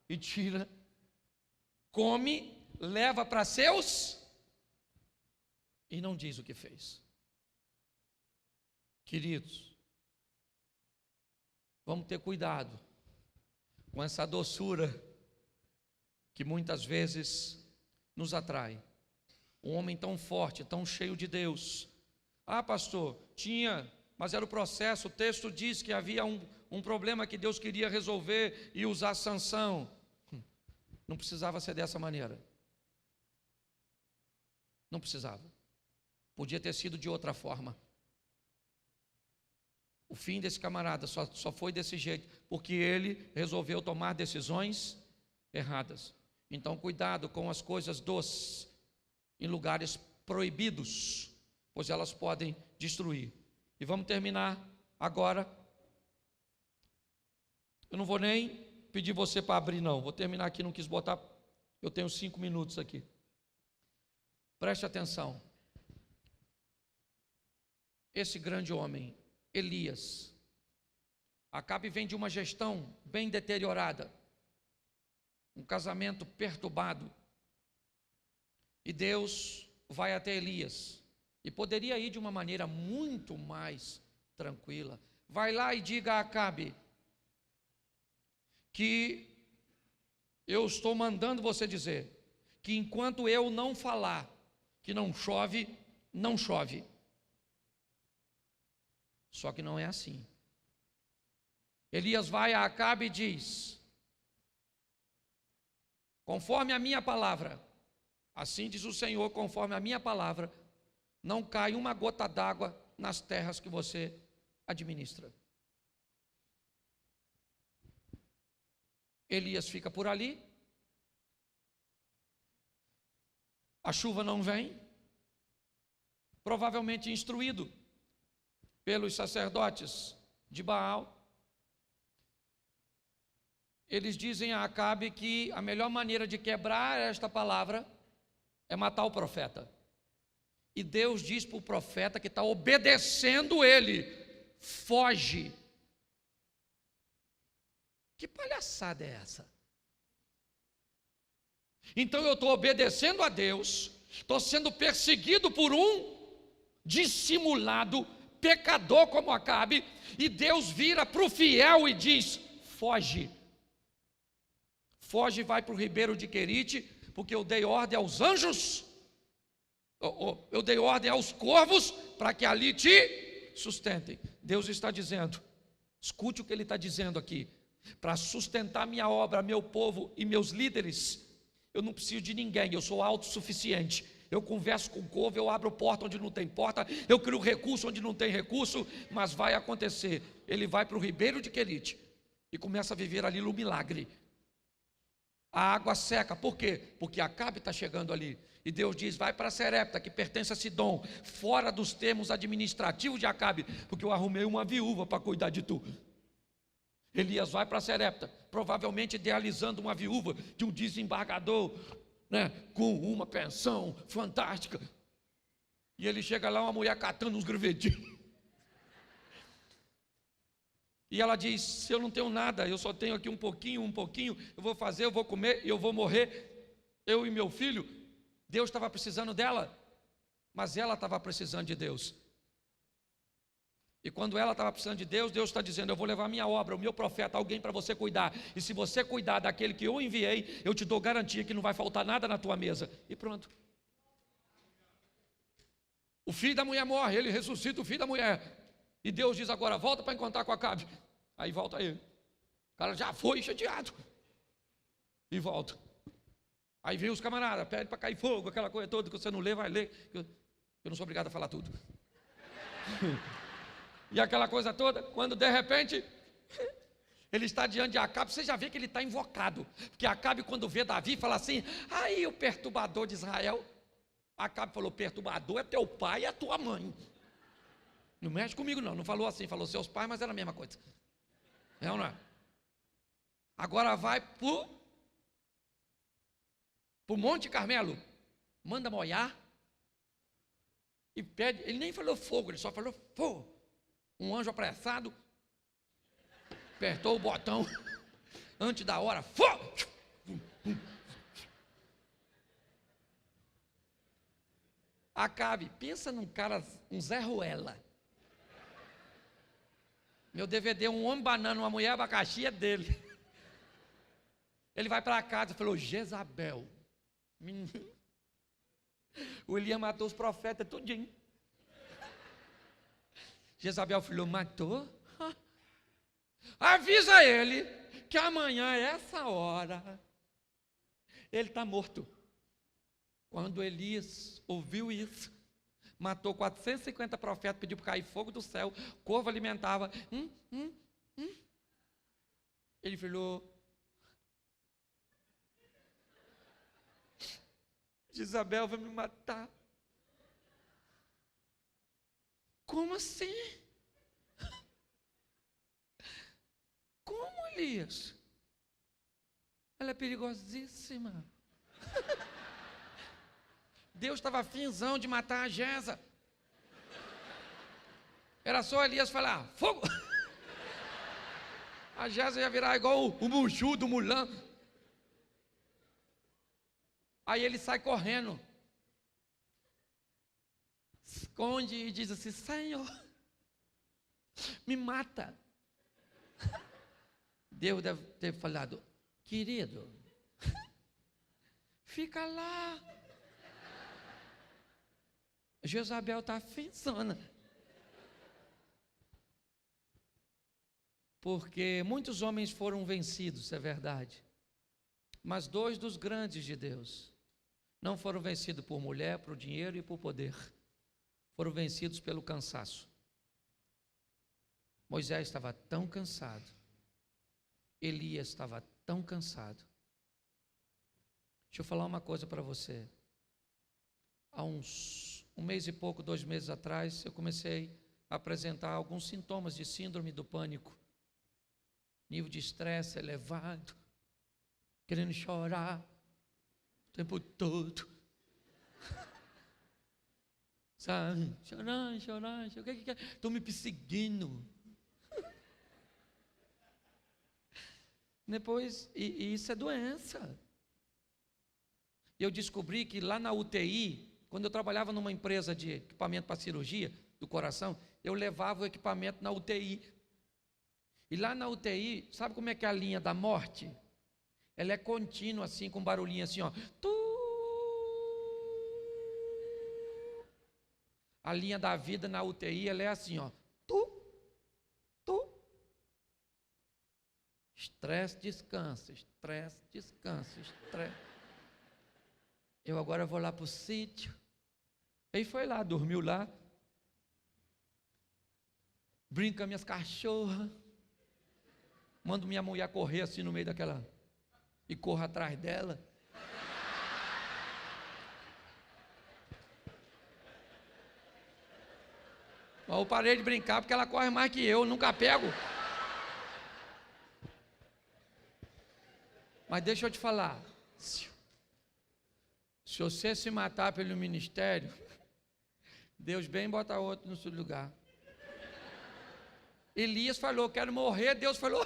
e tira, come, leva para seus e não diz o que fez. Queridos, vamos ter cuidado com essa doçura que muitas vezes nos atrai. Um homem tão forte, tão cheio de Deus. Ah, pastor, mas era o processo. O texto diz que havia um problema que Deus queria resolver e usar Sansão. Não precisava ser dessa maneira. Não precisava. Podia ter sido de outra forma. O fim desse camarada só foi desse jeito, porque ele resolveu tomar decisões erradas. Então, cuidado com as coisas doces em lugares proibidos, pois elas podem destruir. E vamos terminar agora. Eu não vou nem pedir você para abrir, não. Vou terminar aqui, não quis botar. Eu tenho 5 minutos aqui. Preste atenção. Esse grande homem, Elias, Acabe vem de uma gestão bem deteriorada, um casamento perturbado, e Deus vai até Elias, e poderia ir de uma maneira muito mais tranquila. Vai lá e diga a Acabe que eu estou mandando você dizer que enquanto eu não falar que não chove, não chove. Só que não é assim. Elias vai a Acabe e diz: conforme a minha palavra, assim diz o Senhor, conforme a minha palavra, não cai uma gota d'água nas terras que você administra. Elias fica por ali, a chuva não vem, provavelmente instruído pelos sacerdotes de Baal. Eles dizem a Acabe que a melhor maneira de quebrar esta palavra é matar o profeta. E Deus diz para o profeta que está obedecendo ele: foge. Que palhaçada é essa? Então eu estou obedecendo a Deus, estou sendo perseguido por um dissimulado pecador como Acabe, e Deus vira para o fiel e diz: foge. Foge e vai para o ribeiro de Querite, porque eu dei ordem aos anjos, eu dei ordem aos corvos para que ali te sustentem. Deus está dizendo, escute o que Ele está dizendo aqui: para sustentar minha obra, meu povo e meus líderes, eu não preciso de ninguém, eu sou autossuficiente. Eu converso com o corvo, eu abro porta onde não tem porta, eu crio recurso onde não tem recurso, mas vai acontecer. Ele vai para o ribeiro de Querite e começa a viver ali no milagre. A água seca, por quê? Porque Acabe está chegando ali, e Deus diz: vai para Serepta, que pertence a Sidom, fora dos termos administrativos de Acabe, porque eu arrumei uma viúva para cuidar de tu. Elias vai para Serepta, provavelmente idealizando uma viúva de um desembargador, com uma pensão fantástica, e ele chega lá, uma mulher catando uns gravetinhos, e ela diz: se eu não tenho nada, eu só tenho aqui um pouquinho, eu vou fazer, eu vou comer e eu vou morrer, eu e meu filho. Deus estava precisando dela, mas ela estava precisando de Deus. E quando ela estava precisando de Deus, Deus está dizendo: eu vou levar minha obra, o meu profeta, alguém para você cuidar, e se você cuidar daquele que eu enviei, eu te dou garantia que não vai faltar nada na tua mesa. E pronto. O filho da mulher morre, ele ressuscita o filho da mulher, e Deus diz agora: volta para encontrar com Acabe. Aí volta ele, o cara já foi chateado, e volta. Aí vem os camaradas, pede para cair fogo, aquela coisa toda que você não lê, vai ler. Eu não sou obrigado a falar tudo. E aquela coisa toda, quando de repente ele está diante de Acabe, você já vê que ele está invocado, porque Acabe, quando vê Davi, fala assim: aí o perturbador de Israel. Acabe falou: perturbador é teu pai e a tua mãe. Não mexe comigo não, não falou assim, falou seus pais, mas era a mesma coisa. É ou não é? Agora vai para o Monte Carmelo, manda molhar e pede. Ele nem falou fogo, ele só falou fogo. Um anjo apressado apertou o botão antes da hora, fogo! Acabe, pensa num cara, um Zé Ruela. Meu DVD, um homem banana, uma mulher abacaxi é dele. Ele vai para casa e falou: Jezabel. O Elias matou os profetas tudinho. Jezabel falou: matou? Avisa ele que amanhã, essa hora, ele está morto. Quando Elias ouviu isso, matou 450 profetas, pediu para cair fogo do céu, corvo alimentava. Ele falou: Jezabel vai me matar. Como assim? Como, Elias? Ela é perigosíssima. Deus estava afinzão de matar a Jeza. Era só Elias falar: fogo! A Jeza ia virar igual o Mushu do Mulan. Aí ele sai correndo, esconde e diz assim: Senhor, me mata. Deus deve ter falado: querido, fica lá. Jezabel está afinzona. Porque muitos homens foram vencidos, é verdade. Mas 2 dos grandes de Deus não foram vencidos por mulher, por dinheiro e por poder. Foram vencidos pelo cansaço. Moisés estava tão cansado. Elias estava tão cansado. Deixa eu falar uma coisa para você. Há uns 1 mês e pouco, 2 meses atrás, eu comecei a apresentar alguns sintomas de síndrome do pânico. Nível de estresse elevado, querendo chorar o tempo todo. Sabe? Chorando. O que é? Estão me perseguindo. Depois, e isso é doença. Eu descobri que lá na UTI, quando eu trabalhava numa empresa de equipamento para cirurgia do coração, eu levava o equipamento na UTI. E lá na UTI, sabe como é que é a linha da morte? Ela é contínua, assim, com barulhinho assim, ó. A linha da vida na UTI, ela é assim, ó. Estresse, descanso, estresse, descanso, estresse. Eu agora vou lá para o sítio. Aí foi lá, dormiu lá. Brinca com minhas cachorras. Mando minha mulher correr assim no meio daquela. E corro atrás dela. Eu parei de brincar porque ela corre mais que eu nunca pego. Mas deixa eu te falar. Se você se matar pelo ministério, Deus bem bota outro no seu lugar. Elias falou: quero morrer. Deus falou: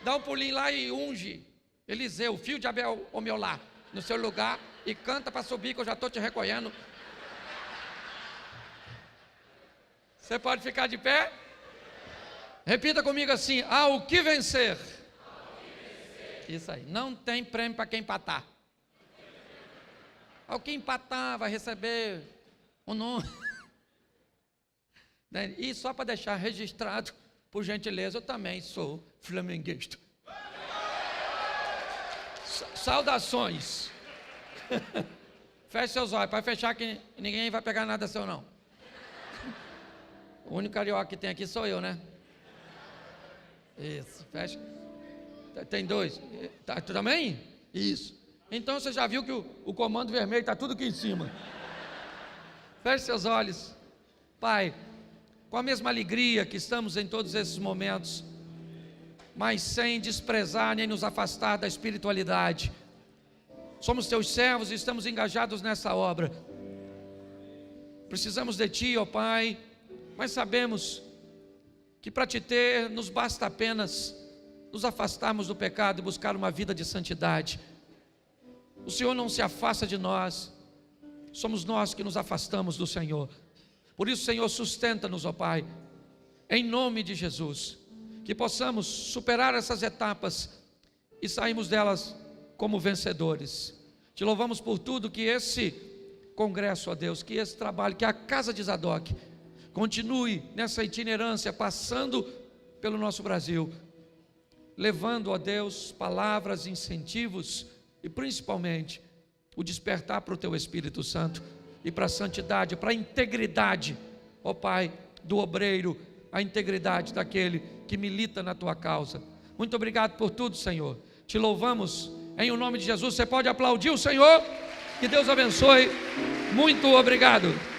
dá um pulinho lá e unge Eliseu, filho de Abel, ao meu lar, no seu lugar, e canta para subir que eu já estou te recolhendo. Você pode ficar de pé? Repita comigo assim: ao que vencer. Isso aí, não tem prêmio para quem empatar. Ao que empatar vai receber o nome. E só para deixar registrado, por gentileza, eu também sou flamenguista. Saudações. Feche seus olhos, para fechar que ninguém vai pegar nada seu não. O único carioca que tem aqui sou eu, né? Isso, fecha. Tem 2. Tá, tu também? Isso. Então você já viu que o comando vermelho está tudo aqui em cima. Feche seus olhos. Pai, com a mesma alegria que estamos em todos esses momentos, mas sem desprezar nem nos afastar da espiritualidade. Somos teus servos e estamos engajados nessa obra. Precisamos de ti, ó Pai, mas sabemos que para te ter nos basta apenas nos afastarmos do pecado e buscar uma vida de santidade. O Senhor não se afasta de nós, somos nós que nos afastamos do Senhor. Por isso, Senhor, sustenta-nos, ó Pai, em nome de Jesus, que possamos superar essas etapas e saímos delas como vencedores. Te louvamos por tudo, que esse congresso, ó Deus, que esse trabalho, que a casa de Zadok continue nessa itinerância, passando pelo nosso Brasil, levando, ó Deus, palavras, incentivos e principalmente o despertar para o Teu Espírito Santo e para a santidade, para a integridade, ó Pai, do obreiro, a integridade daquele que milita na Tua causa. Muito obrigado por tudo, Senhor. Te louvamos em o nome de Jesus. Você pode aplaudir o Senhor? Que Deus abençoe. Muito obrigado.